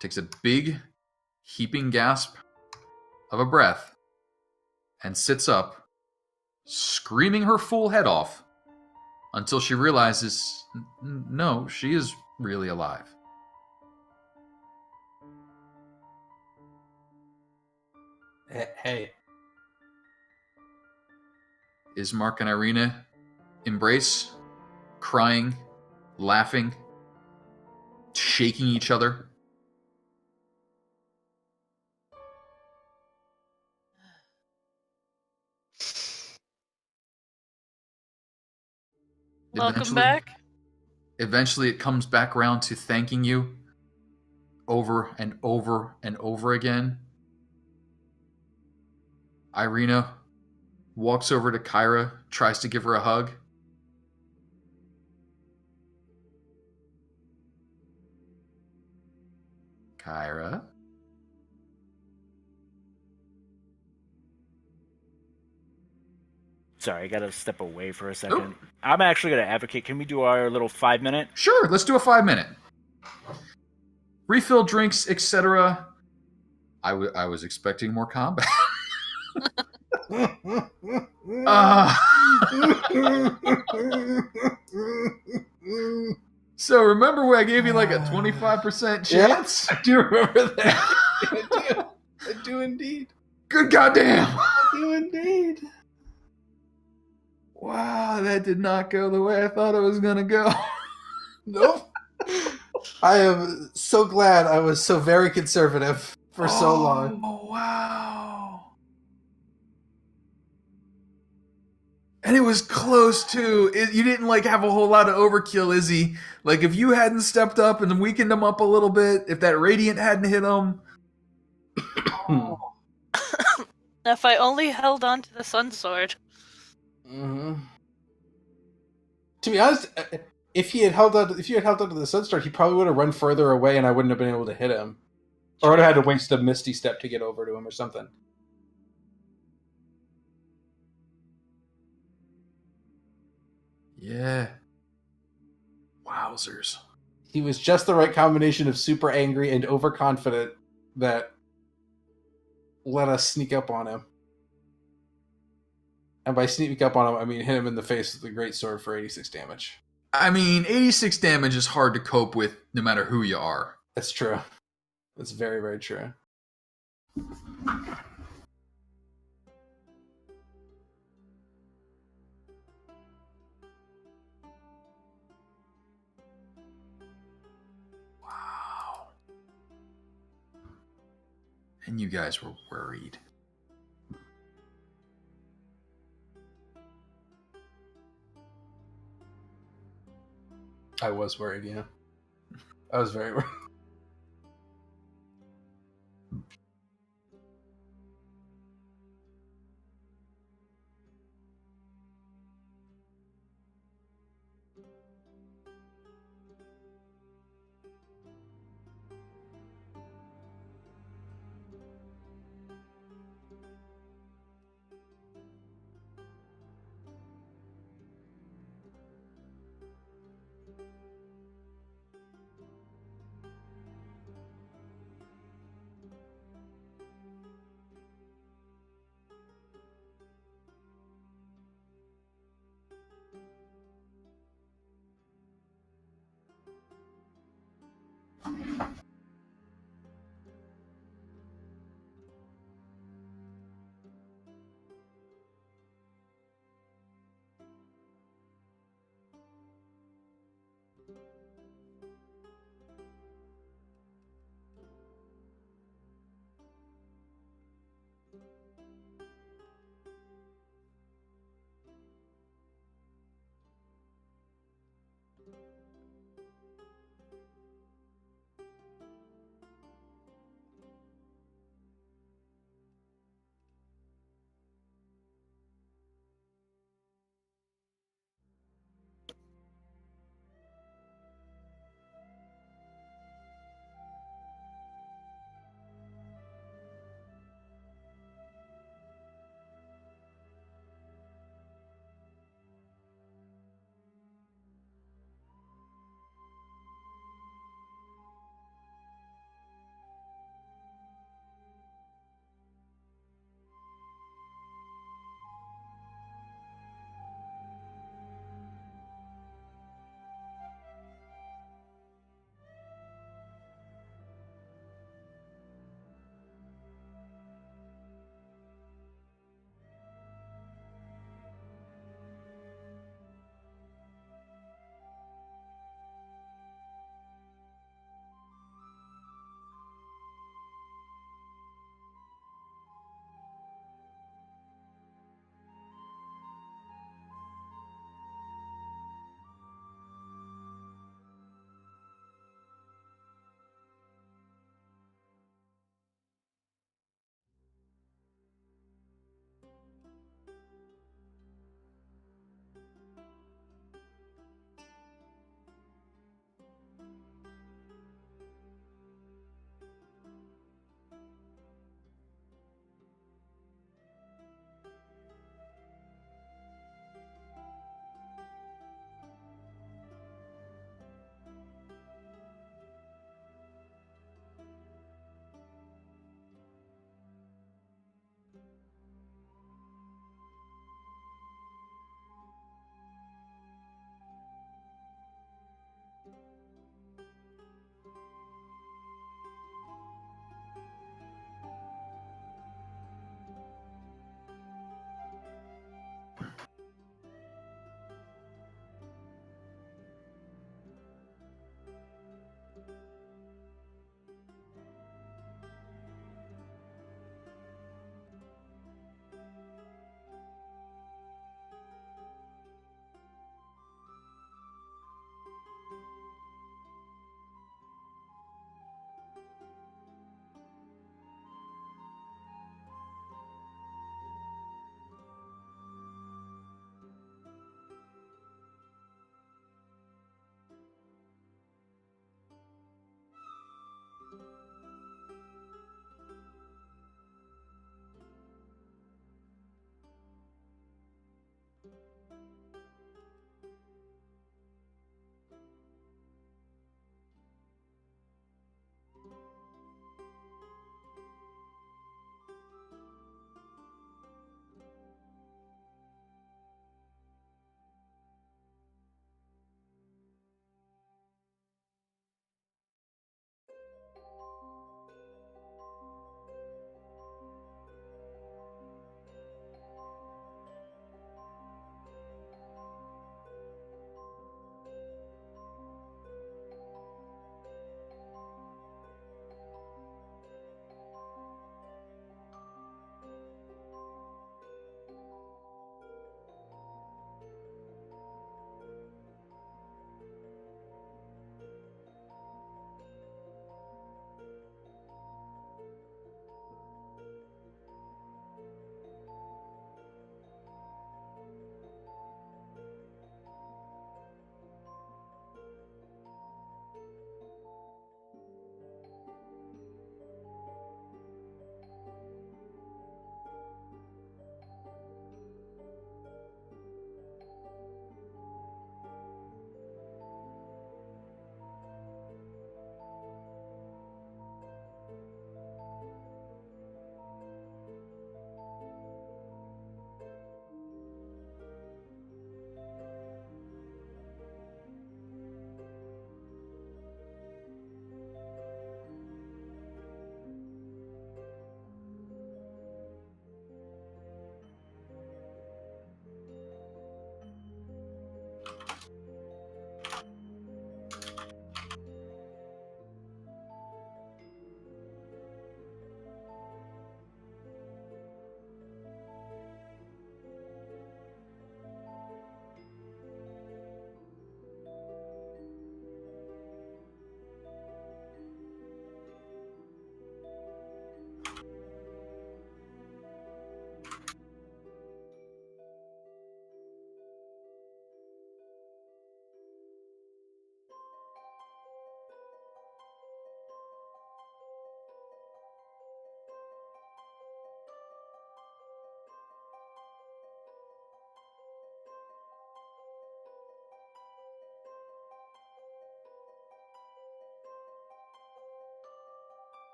takes a big, heaping gasp of a breath and sits up, screaming her full head off until she realizes, no, she is really alive. Hey. Ismark and Irina embrace, crying, laughing, shaking each other. Welcome back. Eventually it comes back around to thanking you over and over and over again. Irina walks over to Kyra, tries to give her a hug. Kyra? Sorry, I gotta step away for a second. I'm actually gonna advocate. Can we do our little 5-minute? Sure, let's do a 5-minute. Refill drinks, etc. I was expecting more combat. So remember where I gave you like a 25% chance? I do remember that. I do indeed. Good goddamn! I do indeed. Wow, that did not go the way I thought it was gonna go. Nope. I am so glad I was so very conservative for so long. Oh, wow. And it was close too. You didn't like have a whole lot of overkill, Izzy. Like if you hadn't stepped up and weakened him up a little bit, if that radiant hadn't hit him. If I only held on to the sun sword. To be honest, if you had held on to the Sunstar, he probably would have run further away, and I wouldn't have been able to hit him, or would have had to waste a Misty Step to get over to him or something. Yeah. Wowzers. He was just the right combination of super angry and overconfident that let us sneak up on him. And by sneak up on him, I mean hit him in the face with the great sword for 86 damage. I mean, 86 damage is hard to cope with no matter who you are. That's true. That's very, very true. Wow. And you guys were worried. I was worried, yeah. I was very worried.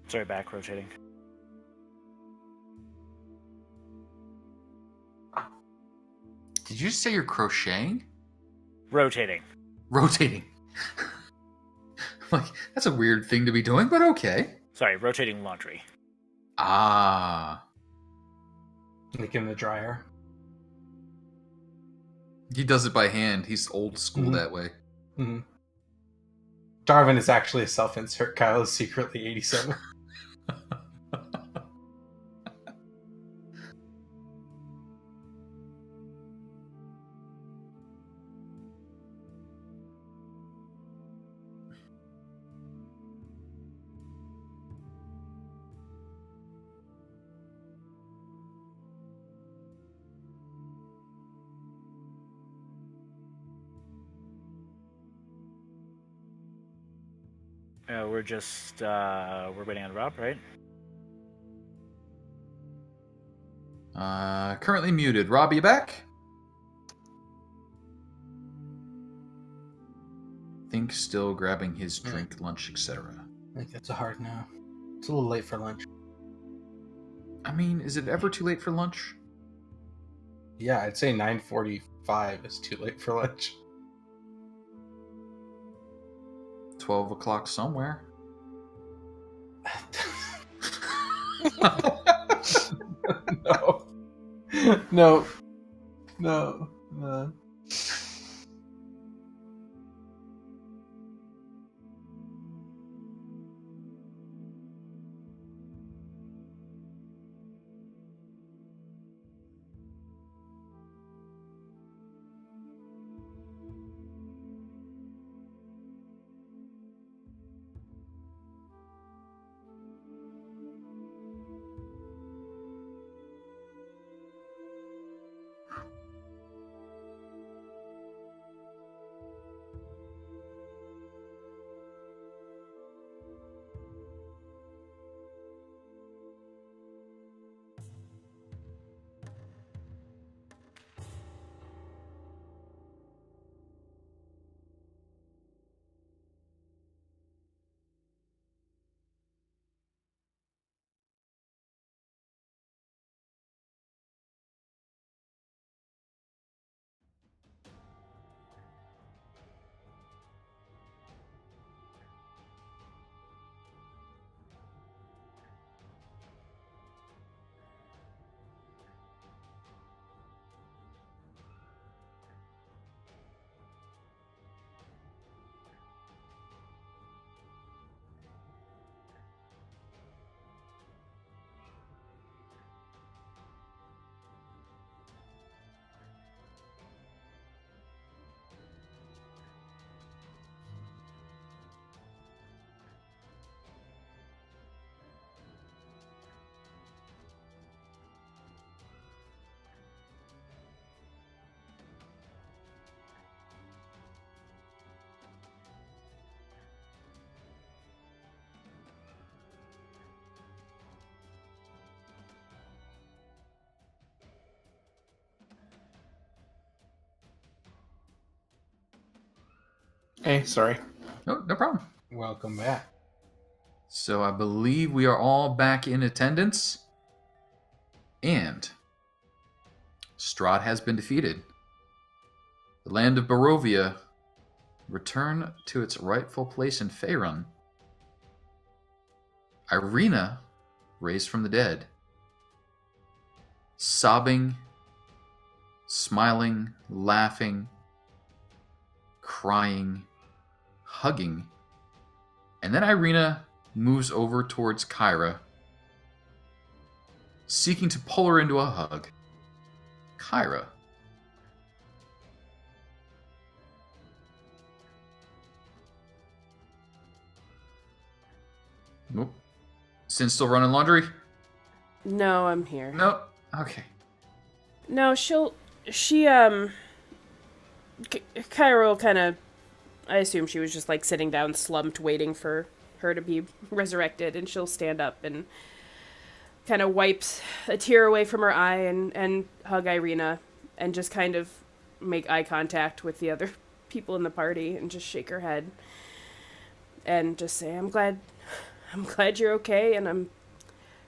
Sorry, back rotating. Did you just say you're crocheting? Rotating. Rotating. Like, that's a weird thing to be doing, but okay. Sorry, rotating laundry. Ah. Like in the dryer. He does it by hand. He's old school Mhm. that way. Mm-hmm. Darwin is actually a self-insert. Kyle is secretly 87. We're just we're waiting on Rob, right? Currently muted. Rob, you back? Think still grabbing his drink, lunch, etc. I think that's a hard no. It's a little late for lunch. I mean, is it ever too late for lunch? Yeah, I'd say 9:45 is too late for lunch. 12 o'clock somewhere. No. No. No. No. Hey, sorry. No problem. Welcome back. So I believe we are all back in attendance. And Strahd has been defeated. The land of Barovia returned to its rightful place in Faerun. Irina raised from the dead. Sobbing, smiling, laughing, crying, hugging. And then Irina moves over towards Kyra, seeking to pull her into a hug. Kyra. Nope. Sin still running laundry? No, I'm here. Nope. Okay. No, Kyra will kind of, I assume she was just like sitting down slumped waiting for her to be resurrected, and she'll stand up and kind of wipes a tear away from her eye and hug Irina and just kind of make eye contact with the other people in the party and just shake her head and just say, I'm glad I'm glad you're okay, and I'm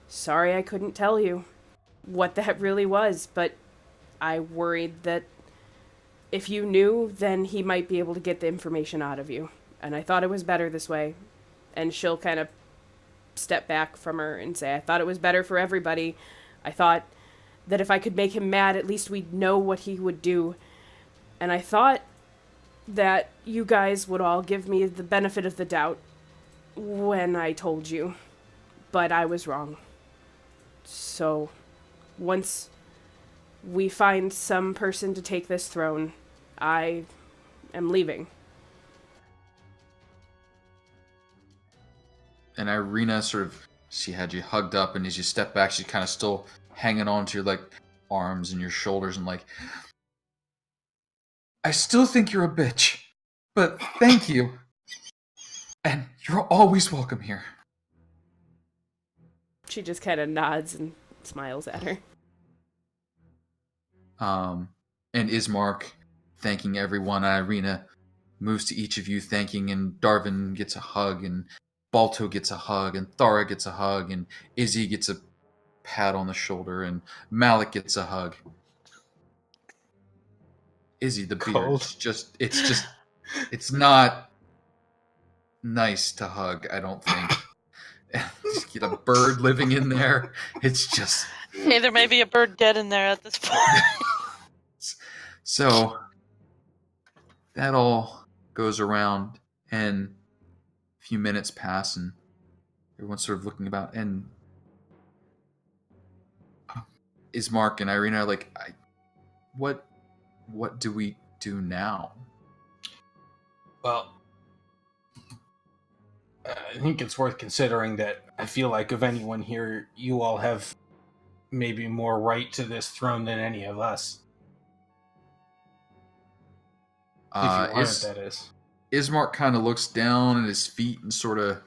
sorry I couldn't tell you what that really was, but I worried that if you knew, then he might be able to get the information out of you. And I thought it was better this way. And she'll kind of step back from her and say, I thought it was better for everybody. I thought that if I could make him mad, at least we'd know what he would do. And I thought that you guys would all give me the benefit of the doubt when I told you. But I was wrong. So, once we find some person to take this throne, I am leaving. And Irina she had you hugged up, and as you step back, she's kind of still hanging on to your, like, arms and your shoulders, and like, I still think you're a bitch, but thank you. And you're always welcome here. She just kind of nods and smiles at her. And Ismark thanking everyone. Irina moves to each of you thanking, and Darvin gets a hug, and Balto gets a hug, and Thara gets a hug, and Izzy gets a pat on the shoulder, and Malik gets a hug. Izzy, the beard, it's not nice to hug, I don't think. Just get a bird living in there. It's just... Hey, there may be a bird dead in there at this point. So, that all goes around, and a few minutes pass, and everyone's sort of looking about, and Ismark and Irina are like, what do we do now? Well, I think it's worth considering that I feel like of anyone here, you all have maybe more right to this throne than any of us. If you want it, that is. Ismark kind of looks down at his feet and sort of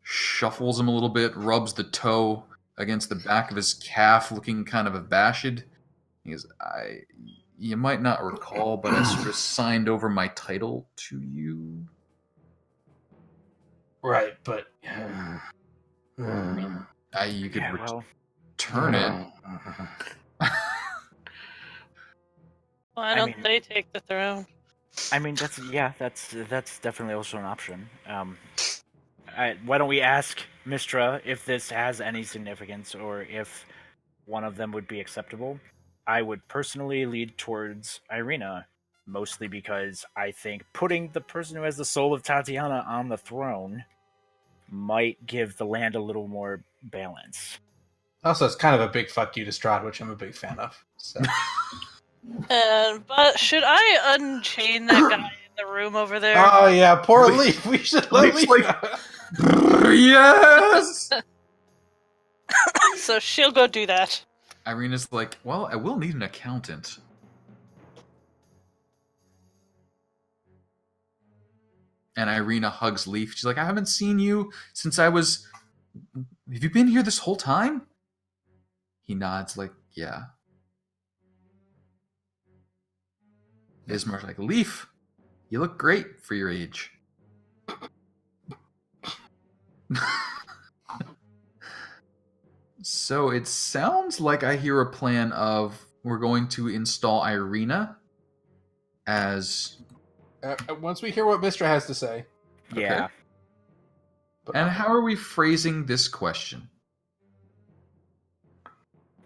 shuffles them a little bit, rubs the toe against the back of his calf, looking kind of abashed. He goes, you might not recall, but I sort of signed over my title to you. Right, but... you could return it. Why don't they take the throne? I mean, that's definitely also an option. Why don't we ask Mistra if this has any significance, or if one of them would be acceptable? I would personally lead towards Irina, mostly because I think putting the person who has the soul of Tatiana on the throne might give the land a little more balance. Also, it's kind of a big fuck you to Strahd, which I'm a big fan of. So. But should I unchain that guy in the room over there? Oh yeah, poor Leaf. We should let Leaf. Yes. So she'll go do that. Irina's like, well, I will need an accountant. And Irina hugs Leaf. She's like, I haven't seen you since I was... Have you been here this whole time? He nods like, yeah. Ismar's like, Leaf, you look great for your age. So it sounds like I hear a plan of we're going to install Irina as... once we hear what Mistra has to say. Yeah. Okay. And how are we phrasing this question?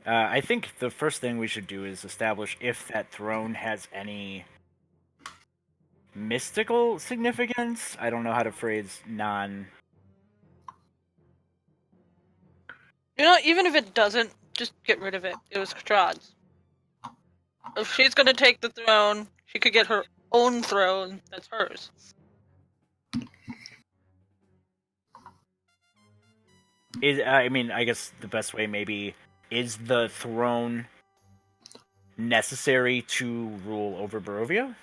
I think the first thing we should do is establish if that throne has any mystical significance. I don't know how to phrase non... You know, even if it doesn't, just get rid of it. It was Strahd's. If she's gonna take the throne, she could get her own throne that's hers. I guess the best way maybe, is the throne necessary to rule over Barovia?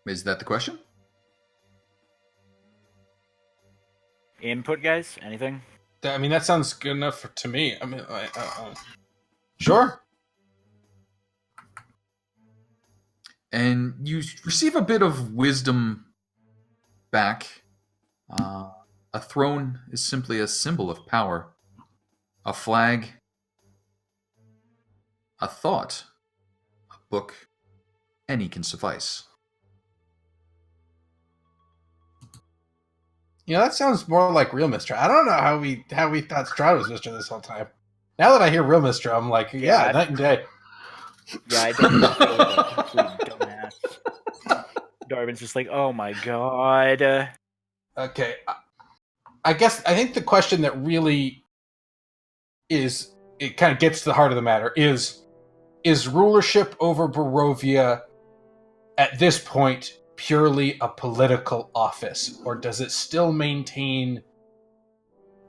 Is that the question? Input, guys? Anything? I mean, that sounds good enough to me. I mean, sure. And you receive a bit of wisdom back. A throne is simply a symbol of power. A flag, a thought, a book, any can suffice. That sounds more like real Mistra. I don't know how we thought Strahd was Mistra this whole time. Now that I hear real Mistra, I'm like, yeah, night and day. Yeah, I definitely feel like a complete dumbass. Darwin's just like, oh my god. Okay, I think the question that really it kind of gets to the heart of the matter is rulership over Barovia at this point purely a political office, or does it still maintain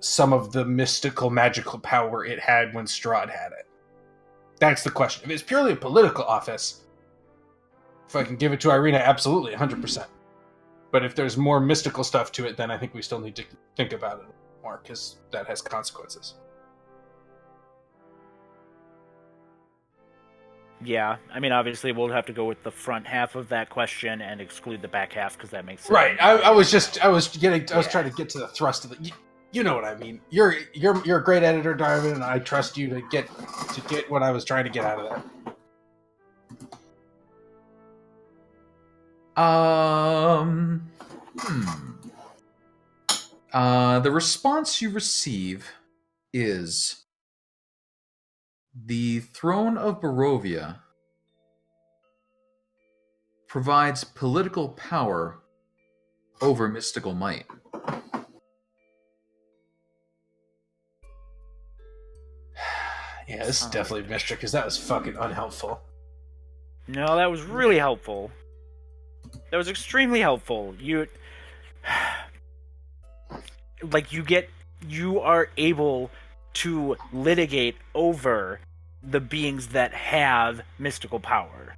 some of the mystical, magical power it had when Strahd had it? That's the question. If it's purely a political office, if I can give it to Irina, absolutely, 100%. But if there's more mystical stuff to it, then I think we still need to think about it more, because that has consequences. Yeah, I mean, obviously, we'll have to go with the front half of that question and exclude the back half because that makes sense. Right. I was trying to get to the thrust of it. You know what I mean. You're a great editor, Darwin, and I trust you to get what I was trying to get out of that. The response you receive is the throne of Barovia provides political power over mystical might. Yeah, this is definitely Mistra, because that was fucking unhelpful. No, that was really helpful. That was extremely helpful. You are able to litigate over the beings that have mystical power.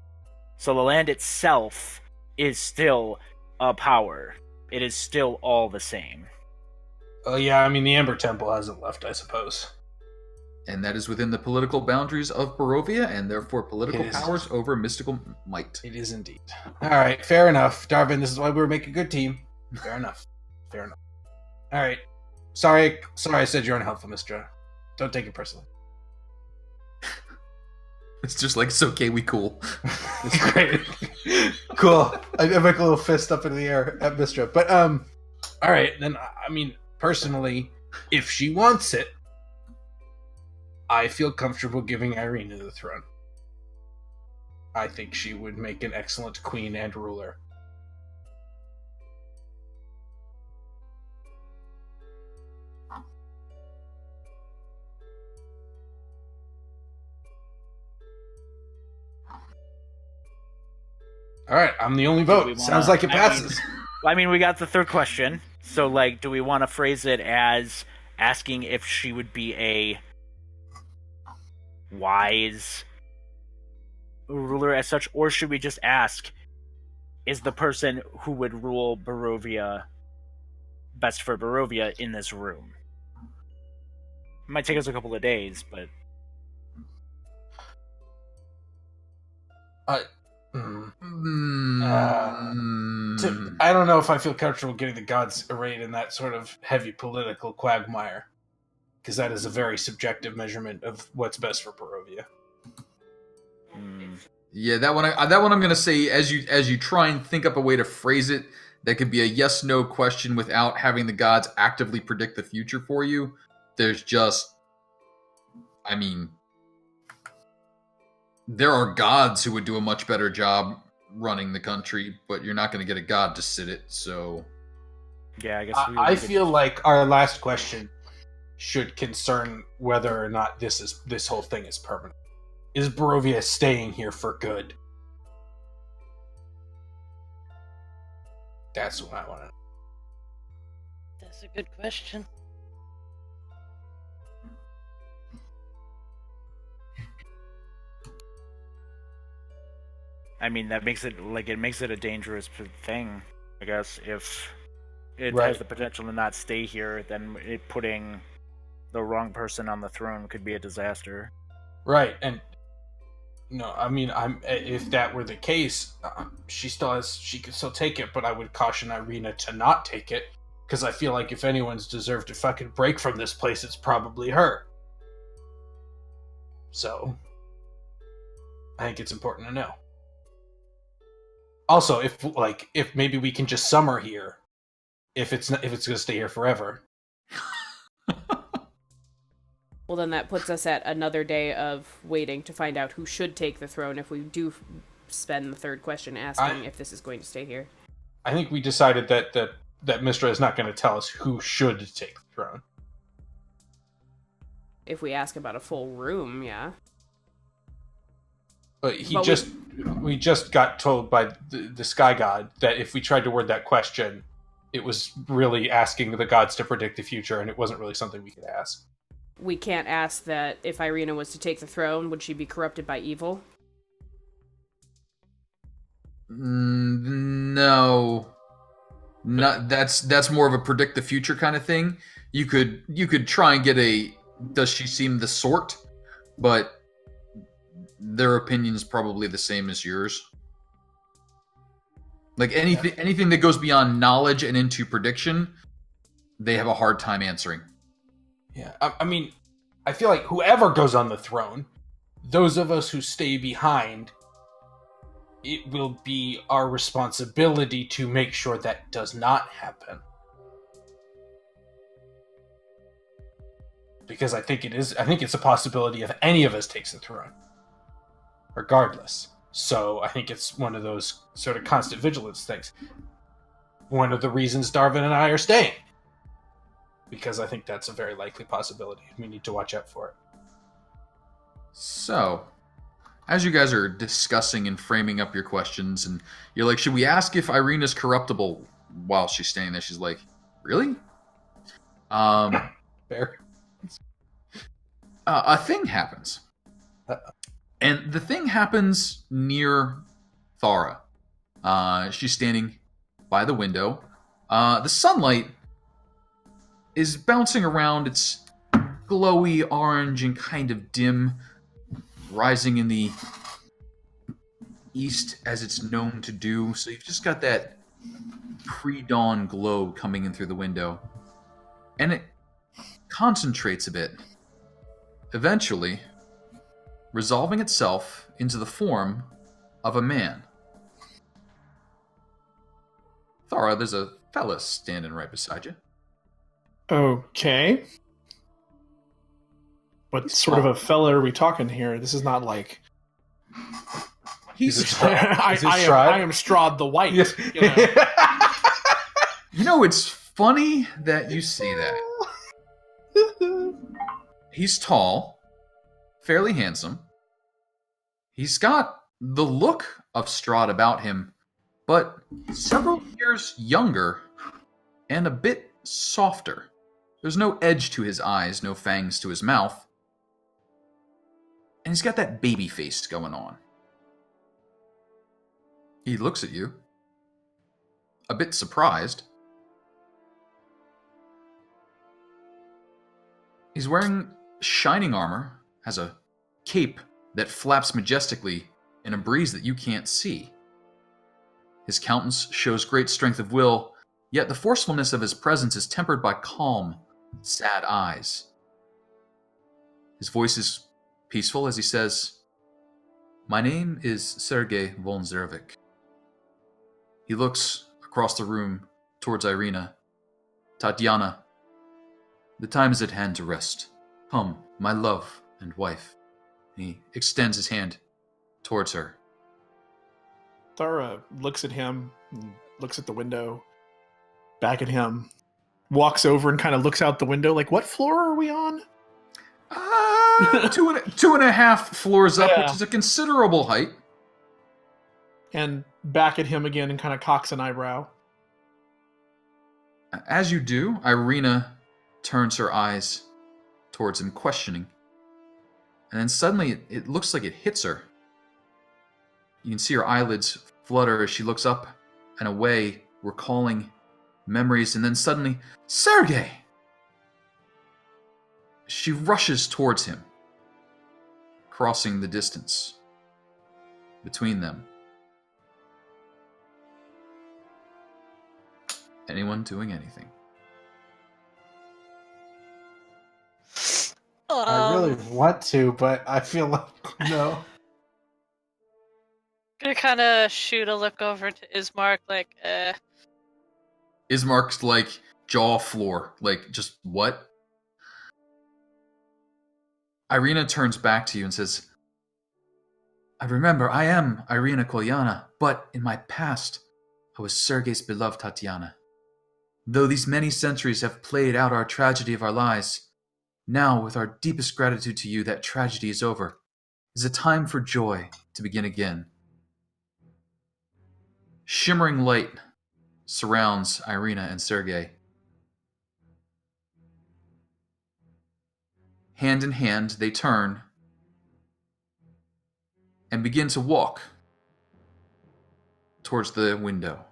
So the land itself is still a power. It is still all the same. Oh yeah, I mean, the Amber Temple hasn't left, I suppose. And that is within the political boundaries of Barovia, and therefore political powers over mystical might. It is indeed. Alright, fair enough. Darwin, this is why we were making a good team. Fair enough. Alright. Sorry I said you're unhelpful, Mistra. Don't take it personally. It's just like, it's okay, we cool. It's great. Cool. I make a little fist up in the air at Mistra. But, alright, then, I mean, personally, if she wants it, I feel comfortable giving Irina the throne. I think she would make an excellent queen and ruler. Alright, I'm the only vote. Sounds like it passes. I mean, we got the third question. So, do we want to phrase it as asking if she would be a wise ruler as such, or should we just ask, is the person who would rule Barovia best for Barovia in this room? It might take us a couple of days, but I don't know if I feel comfortable getting the gods arrayed in that sort of heavy political quagmire, because that is a very subjective measurement of what's best for Barovia. Yeah, that one I'm gonna say, as you try and think up a way to phrase it that could be a yes/no question without having the gods actively predict the future for you. There's just, I mean, there are gods who would do a much better job running the country, but you're not going to get a god to sit it, so... Yeah, I guess I feel like our last question should concern whether or not this whole thing is permanent. Is Barovia staying here for good? That's what I want to know. That's a good question. I mean, that makes it a dangerous thing, I guess. If it Right. has the potential to not stay here, then putting the wrong person on the throne could be a disaster. Right, and No, I mean, if that were the case, she could still take it, but I would caution Irina to not take it, because I feel like if anyone's deserved to fucking break from this place, it's probably her. So, I think it's important to know. Also, if maybe we can just summer here, if it's gonna stay here forever. Well, then that puts us at another day of waiting to find out who should take the throne if we do spend the third question asking if this is going to stay here. I think we decided that Mistra is not going to tell us who should take the throne. If we ask about a full room, yeah. But we just got told by the Sky God that if we tried to word that question, it was really asking the gods to predict the future, and it wasn't really something we could ask. We can't ask that if Irina was to take the throne, would she be corrupted by evil? No. That's more of a predict the future kind of thing. You could try and get a does she seem the sort, but their opinion's probably the same as yours. Like anything that goes beyond knowledge and into prediction, they have a hard time answering. Yeah, I mean, I feel like whoever goes on the throne, those of us who stay behind, it will be our responsibility to make sure that does not happen. Because I think it's a possibility if any of us takes the throne, regardless. So I think it's one of those sort of constant vigilance things. One of the reasons Darwin and I are staying. Because I think that's a very likely possibility. We need to watch out for it. So, as you guys are discussing and framing up your questions, and you're like, should we ask if Irina's corruptible while she's staying there? She's like, really? Fair. A thing happens. And the thing happens near Thara. She's standing by the window. The sunlight is bouncing around. It's glowy orange and kind of dim, rising in the east as it's known to do. So you've just got that pre-dawn glow coming in through the window. And it concentrates a bit, eventually resolving itself into the form of a man. Thara, there's a fella standing right beside you. Okay. What sort of a fella are we talking here? This is not like... He's I am Strahd the White. Yes. You know? You know, it's funny that you say that. He's tall, fairly handsome. He's got the look of Strahd about him, but several years younger and a bit softer. There's no edge to his eyes, no fangs to his mouth. And he's got that baby face going on. He looks at you, a bit surprised. He's wearing shining armor, has a cape that flaps majestically in a breeze that you can't see. His countenance shows great strength of will, yet the forcefulness of his presence is tempered by calm, sad eyes. His voice is peaceful as he says, "My name is Sergei von Zarovich." He looks across the room towards Irina. "Tatiana, the time is at hand to rest. Come, my love and wife." He extends his hand towards her. Thara looks at him, looks at the window, back at him, walks over and kind of looks out the window like, what floor are we on? Two and a half floors up, Yeah. which is a considerable height. And back at him again and kind of cocks an eyebrow. As you do, Irina turns her eyes towards him, questioning. And then suddenly, it looks like it hits her. You can see her eyelids flutter as she looks up and away, recalling memories, and then suddenly, Sergei! She rushes towards him, crossing the distance. between them. Anyone doing anything? I really want to, but I feel like no. Gonna kind of shoot a look over to Ismark, like, Ismark's like jaw floor, like just what? Irina turns back to you and says, I remember I am Irina Kolyana, but in my past, I was Sergei's beloved Tatiana. Though these many centuries have played out our tragedy of our lives, now with our deepest gratitude to you that tragedy is over, is a time for joy to begin again. Shimmering light surrounds Irina and Sergei. Hand in hand, they turn and begin to walk towards the window.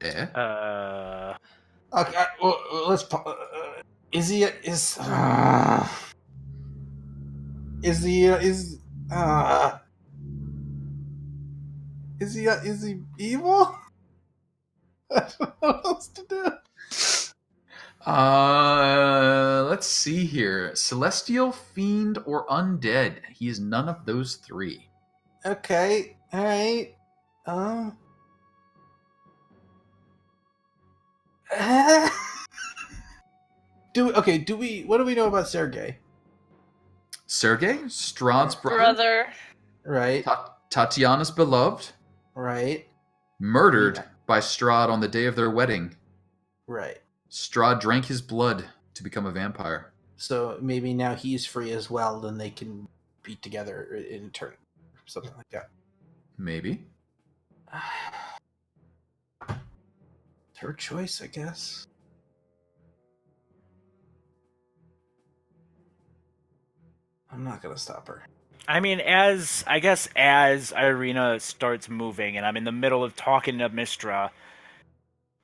Okay, well, let's. Is he? Is he evil? I don't know what else to do. Let's see here. Celestial, fiend, or undead. He is none of those three. Okay, all right. What do we know about Sergei? Sergei, Strahd's brother. Right. Tatiana's beloved. Right. Murdered by Strahd on the day of their wedding. Right. Strahd drank his blood to become a vampire. So maybe now he's free as well, then they can be together in turn. Something like that. Maybe. Her choice, I guess. I'm not gonna stop her. I mean, as Irina starts moving, and I'm in the middle of talking to Mistra,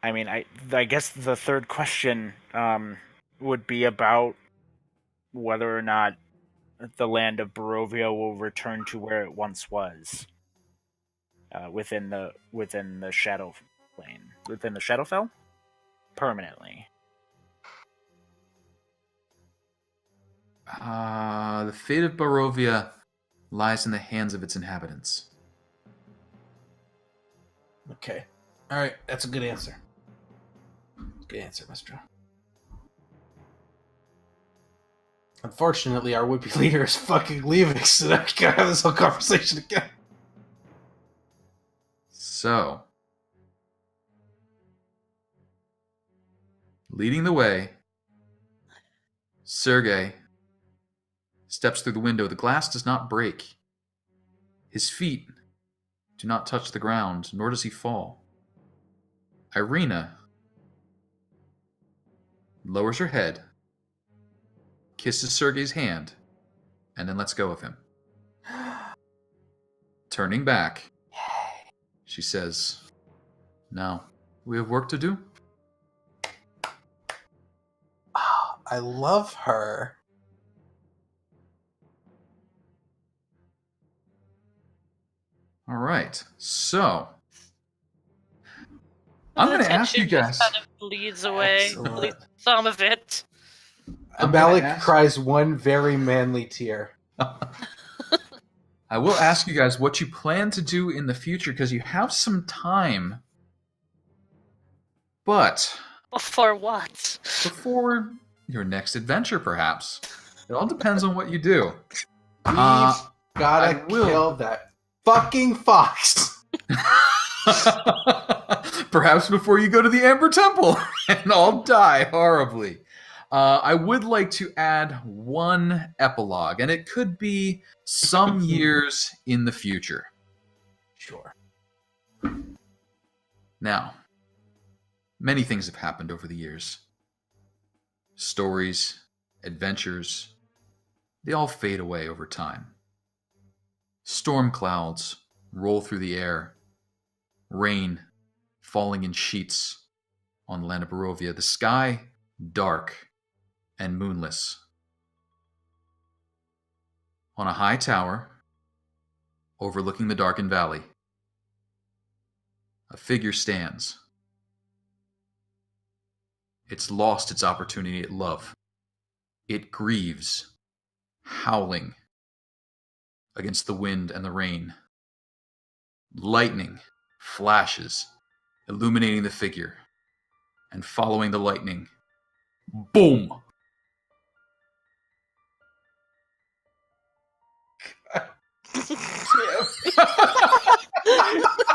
I mean, I guess the third question would be about whether or not the land of Barovia will return to where it once was, within the Shadow Plane, within the Shadowfell, permanently. The fate of Barovia lies in the hands of its inhabitants. Okay. Alright, that's a good answer. Good answer, Mistra. Unfortunately, our would-be leader is fucking leaving, so now we gotta have this whole conversation again. So, leading the way, Sergei steps through the window. The glass does not break. His feet do not touch the ground, nor does he fall. Irina lowers her head, kisses Sergei's hand, and then lets go of him. Turning back, she says, "Now, we have work to do." Oh, I love her. All right, so I'm going to ask you guys. Kind of bleeds away, at least some of it. Malik cries one very manly tear. I will ask you guys what you plan to do in the future, because you have some time. But before what? Before your next adventure, perhaps. It all depends on what you do. We've gotta kill that fucking fox. Perhaps before you go to the Amber Temple and all die horribly. I would like to add one epilogue, and it could be some years in the future. Sure. Now, many things have happened over the years. Stories, adventures, they all fade away over time. Storm clouds roll through the air. Rain falling in sheets on the land of Barovia. The sky dark and moonless. On a high tower, overlooking the darkened valley, a figure stands. It's lost its opportunity at love. It grieves, howling against the wind and the rain. Lightning flashes, illuminating the figure, and following the lightning, boom!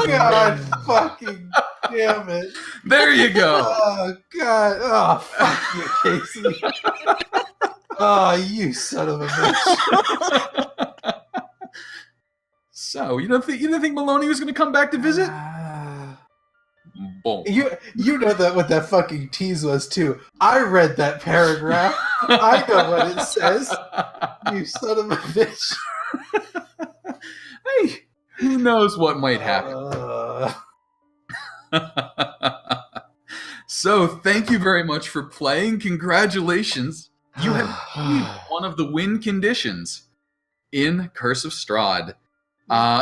God fucking damn it. There you go. Oh, God. Oh, fuck you, Casey. Oh, you son of a bitch. So, you didn't think Maloney was going to come back to visit? Boom. You know that what that fucking tease was, too. I read that paragraph. I know what it says. You son of a bitch. Hey, who knows what might happen? So, thank you very much for playing. Congratulations. You have achieved one of the win conditions in Curse of Strahd.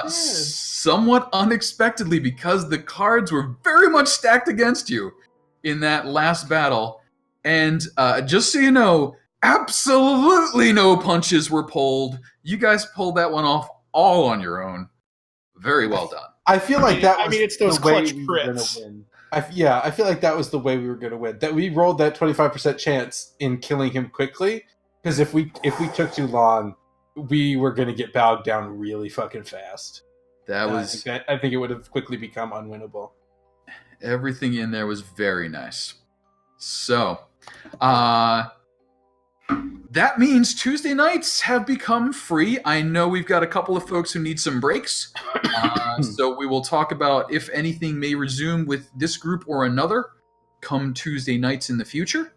Somewhat unexpectedly, because the cards were very much stacked against you in that last battle. And just so you know, absolutely no punches were pulled. You guys pulled that one off all on your own. Very well done. I feel like that was it's those the way clutch we were going crits. to win. I feel like that was the way we were going to win. That we rolled that 25% chance in killing him quickly, because if we took too long, we were going to get bogged down really fucking fast. That was I think it would have quickly become unwinnable. everything in there was very nice. So, that means Tuesday nights have become free. I know we've got a couple of folks who need some breaks. So we will talk about if anything may resume with this group or another come Tuesday nights in the future.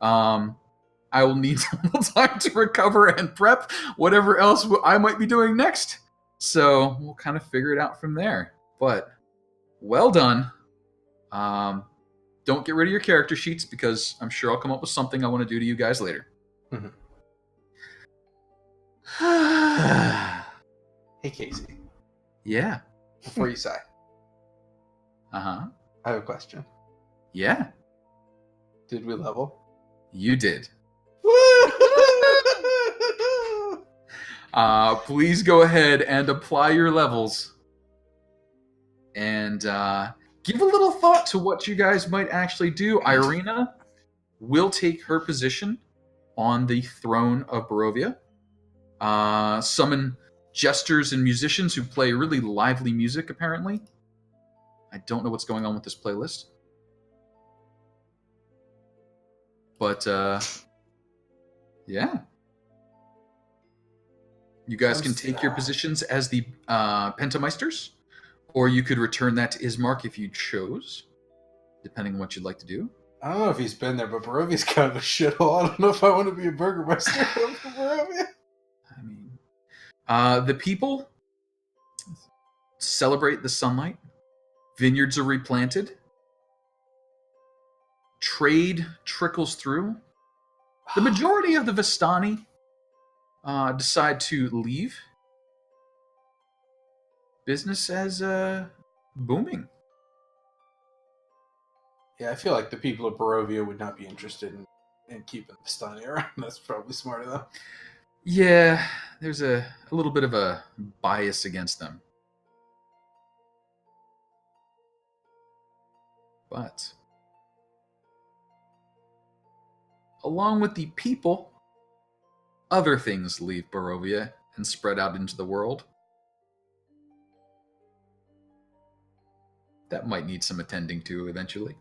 I will need a little time to recover and prep whatever else I might be doing next. So we'll kind of figure it out from there. But well done. Don't get rid of your character sheets, because I'm sure I'll come up with something I want to do to you guys later. Hey, Casey. Yeah. Before you sigh, Uh-huh. I have a question. Yeah. Did we level? You did. Please go ahead and apply your levels. And give a little thought to what you guys might actually do. Irina will take her position on the throne of Barovia. Summon jesters and musicians who play really lively music, apparently. I don't know what's going on with this playlist. But, yeah. You guys can take your positions as the Pentameisters, or you could return that to Ismark if you chose, depending on what you'd like to do. I don't know if he's been there, but Barovia's kind of a shithole. I don't know if I want to be a burgermeister of Barovia. I mean, the people celebrate the sunlight. Vineyards are replanted. Trade trickles through. The majority of the Vistani decide to leave. Business as booming. Yeah, I feel like the people of Barovia would not be interested in keeping the Vistani around. That's probably smart of them. Yeah, there's a little bit of a bias against them. But along with the people, other things leave Barovia and spread out into the world. That might need some attending to eventually.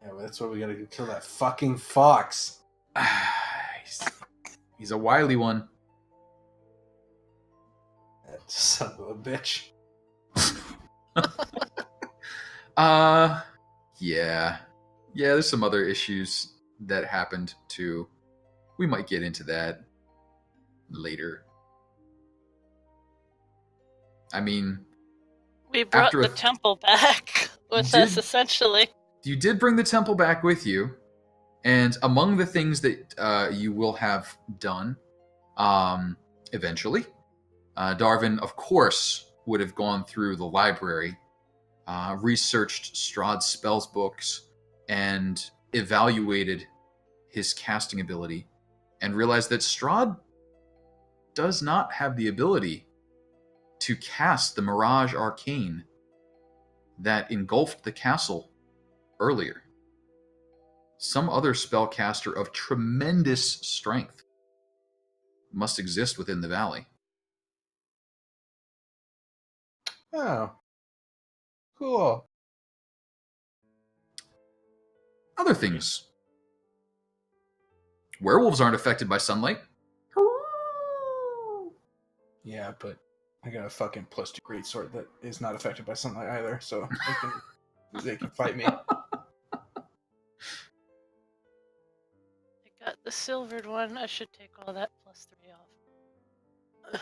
Yeah, well, that's why we gotta go kill that fucking fox. He's a wily one. That son of a bitch. Yeah. Yeah, there's some other issues that happened too. We might get into that later. I mean, We brought After the a- temple back with Did- us, essentially. you did bring the temple back with you, And among the things that you will have done eventually, Darwin, of course, would have gone through the library, researched Strahd's spells books, and evaluated his casting ability, and realized that Strahd does not have the ability to cast the Mirage Arcane that engulfed the castle earlier. Some other spellcaster of tremendous strength must exist within the valley. Oh. Cool. Other things. Werewolves aren't affected by sunlight. Yeah, but I got a fucking +2 greatsword that is not affected by sunlight either, so they can fight me. I got the silvered one. I should take all that +3 off.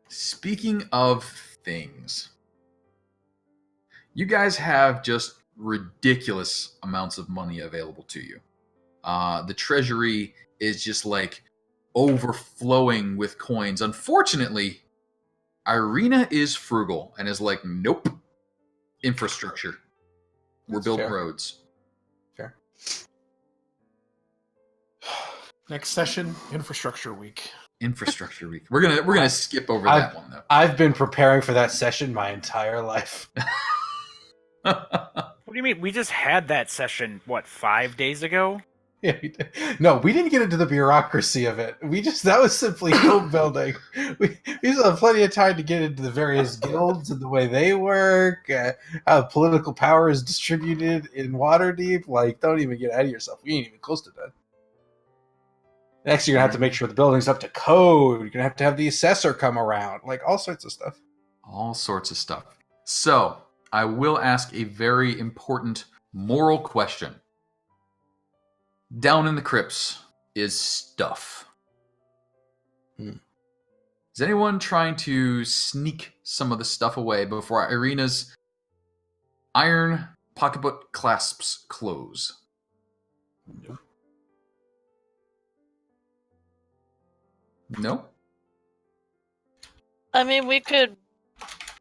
Speaking of things, you guys have just ridiculous amounts of money available to you. The treasury is just like overflowing with coins. Unfortunately, Irina is frugal and is like, nope, infrastructure. We're That's building fair. roads. Fair. Next session, infrastructure week. Infrastructure week. We're gonna skip over I've- that one though. I've been preparing for that session my entire life. What do you mean? We just had that session, 5 days ago? Yeah, no, we didn't get into the bureaucracy of it. That was simply home building. We still have plenty of time to get into the various guilds and the way they work, how political power is distributed in Waterdeep. Like, don't even get ahead of yourself. We ain't even close to that. Next, you're going to have to make sure the building's up to code. You're going to have the assessor come around. Like, all sorts of stuff. All sorts of stuff. So, I will ask a very important moral question. Down in the crypts is stuff. Is anyone trying to sneak some of the stuff away before Irina's iron pocketbook clasps close? Nope. No? I mean, we could,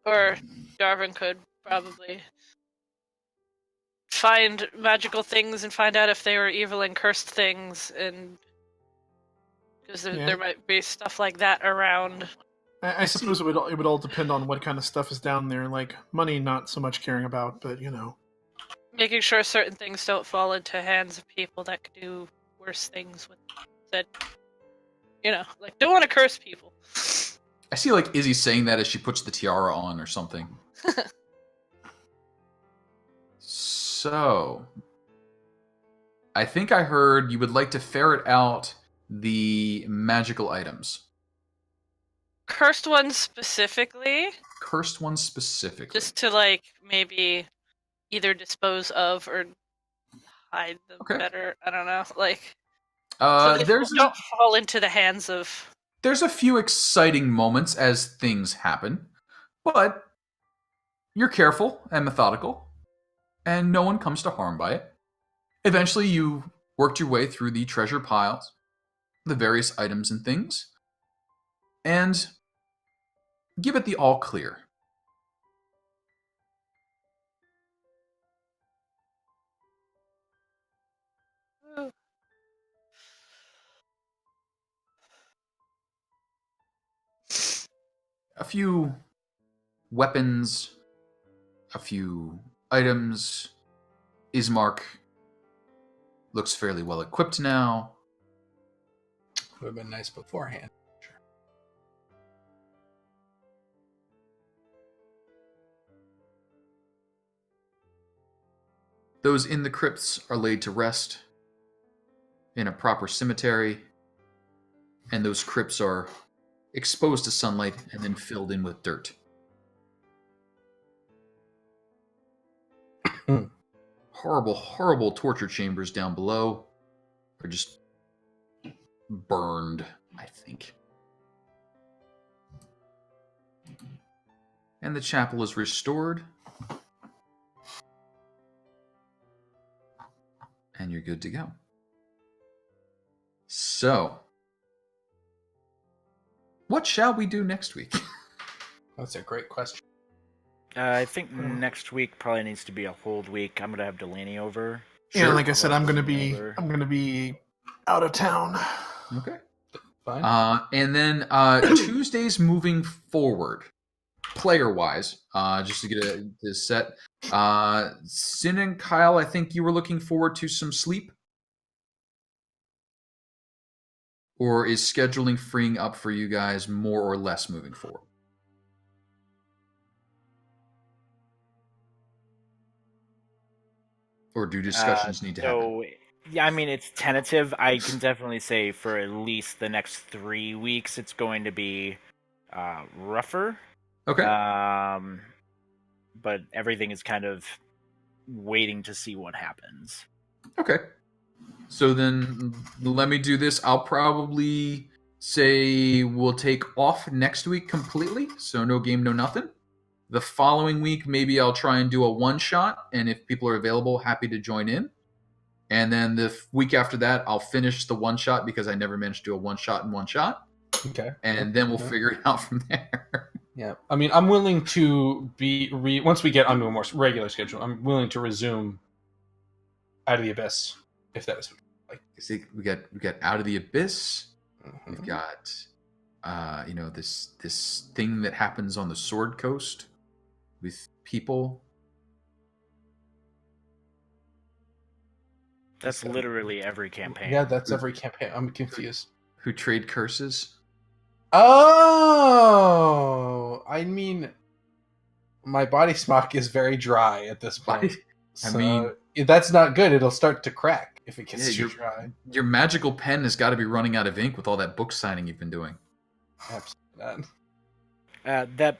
or Darwin could probably find magical things and find out if they were evil and cursed things, and because there might be stuff like that around. I suppose it would all depend on what kind of stuff is down there. Like money, not so much caring about, but Making sure certain things don't fall into hands of people that could do worse things with that. Like, don't want to curse people. I see like Izzy saying that as she puts the tiara on or something. So, I think I heard you would like to ferret out the magical items. Cursed ones specifically? Cursed ones specifically. Just to, like, maybe either dispose of or hide them better. I don't know. Like, so they don't fall into the hands of... There's a few exciting moments as things happen, but you're careful and methodical, and no one comes to harm by it. Eventually, you worked your way through the treasure piles, the various items and things, and give it the all clear. A few weapons, a few items. Ismark looks fairly well equipped now. Would have been nice beforehand. Sure. Those in the crypts are laid to rest in a proper cemetery, and those crypts are exposed to sunlight and then filled in with dirt. Horrible, horrible torture chambers down below are just burned, I think. And the chapel is restored. And you're good to go. So, what shall we do next week? That's a great question. I think next week probably needs to be a hold week. I'm gonna have Delaney over. Yeah, Sure. like I said, I'm gonna Over. be out of town. Okay. Fine. And then Tuesdays moving forward, player-wise, just to get this set. Sin and Kyle, I think you were looking forward to some sleep? Or is scheduling freeing up for you guys more or less moving forward? Or do discussions need to happen? So, yeah, I mean, it's tentative. I can definitely say for at least the next 3 weeks, it's going to be rougher. Okay. But everything is kind of waiting to see what happens. Okay. So then let me do this. I'll probably say we'll take off next week completely. So no game, no nothing. The following week, maybe I'll try and do a one-shot. And if people are available, happy to join in. And then the week after that, I'll finish the one-shot because I never managed to do a one-shot in one shot. Okay. And then we'll figure it out from there. Yeah. I mean, I'm willing to be once we get onto a more regular schedule, I'm willing to resume Out of the Abyss, if that is what you like. See, we got Out of the Abyss. Mhm. We've got this thing that happens on the Sword Coast with people. That's literally every campaign. Yeah, that's every campaign. I'm confused. Who trade curses. Oh, I mean, my body smock is very dry at this point. I mean, that's not good. It'll start to crack if it gets too your, dry. Your magical pen has got to be running out of ink with all that book signing you've been doing. Absolutely That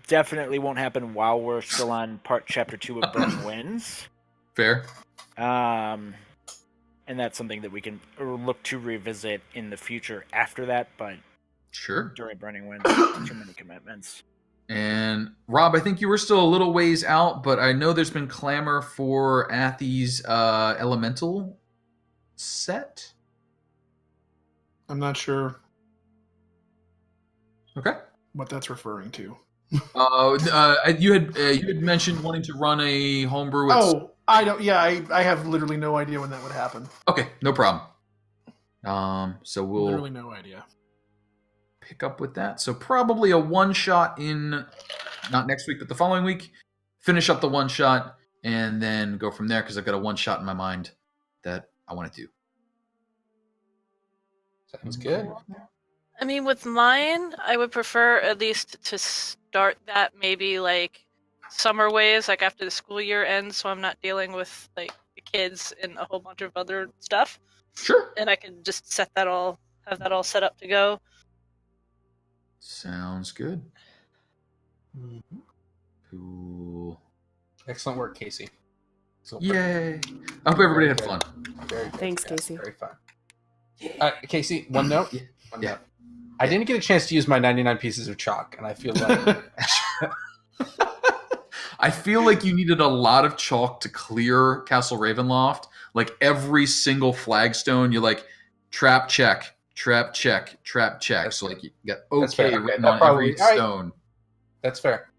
definitely won't happen while we're still on chapter 2 of Burning Winds. Fair. And that's something that we can look to revisit in the future after that, but Sure. during Burning Winds, too many commitments. And Rob, I think you were still a little ways out, but I know there's been clamor for Athy's elemental set. I'm not sure Okay. what that's referring to. You had mentioned wanting to run a homebrew. With... I don't. Yeah, I have literally no idea when that would happen. Okay, no problem. So we'll Literally no idea. pick up with that. So probably a one shot in, not next week, but the following week. Finish up the one shot and then go from there because I've got a one shot in my mind that I want to do. Sounds good. I mean, with mine, I would prefer at least to start that maybe like summer ways, like after the school year ends, so I'm not dealing with like the kids and a whole bunch of other stuff. Sure. And I can just have that all set up to go. Sounds good. Mm-hmm. Cool. Excellent work, Casey. Yay. I hope everybody had fun. Very good. Thanks, Yes, Casey. Very fun. Casey, one note. One Yeah. note. I didn't get a chance to use my 99 pieces of chalk, and I feel like I feel like you needed a lot of chalk to clear Castle Ravenloft. Like every single flagstone, you're like, trap check, trap check, trap check. That's so like you got That's fair. okay Okay, written that on probably- every all right. stone. that's fair.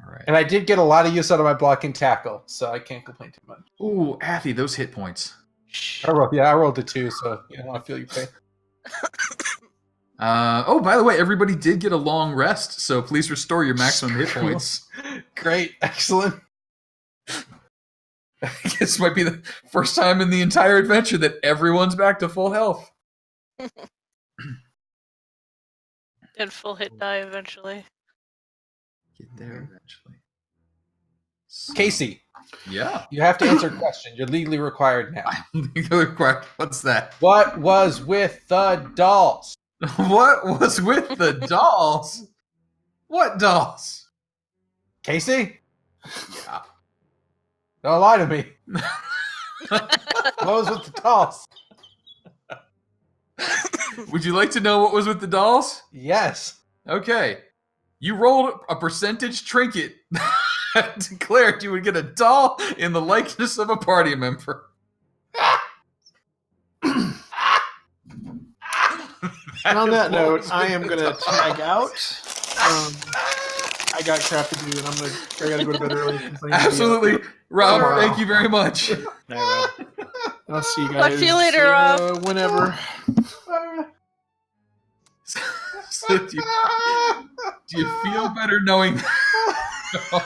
All right. And I did get a lot of use out of my block and tackle, so I can't complain too much. Ooh, Athy, those hit points. I rolled a 2, so you don't want to feel your pain. By the way, everybody did get a long rest, so please restore your maximum hit points. Great, excellent. This might be the first time in the entire adventure that everyone's back to full health. And full hit die eventually. Get there eventually. So- Casey, Yeah. you have to answer a question. You're legally required now. What's that? What was with the dolls? What was with the dolls? What dolls? Casey? Yeah. Don't lie to me. What was with the dolls? Would you like to know what was with the dolls? Yes. Okay. You rolled a percentage trinket that declared you would get a doll in the likeness of a party member. And on that note, I am gonna tag out. I got crap to do, and I gotta go to bed early. 'cause I need to be up. Absolutely. Rob, Tomorrow. thank you very much. Night, Rob. And I'll see you Talk guys to you later, Rob. whenever. So do you feel better knowing that?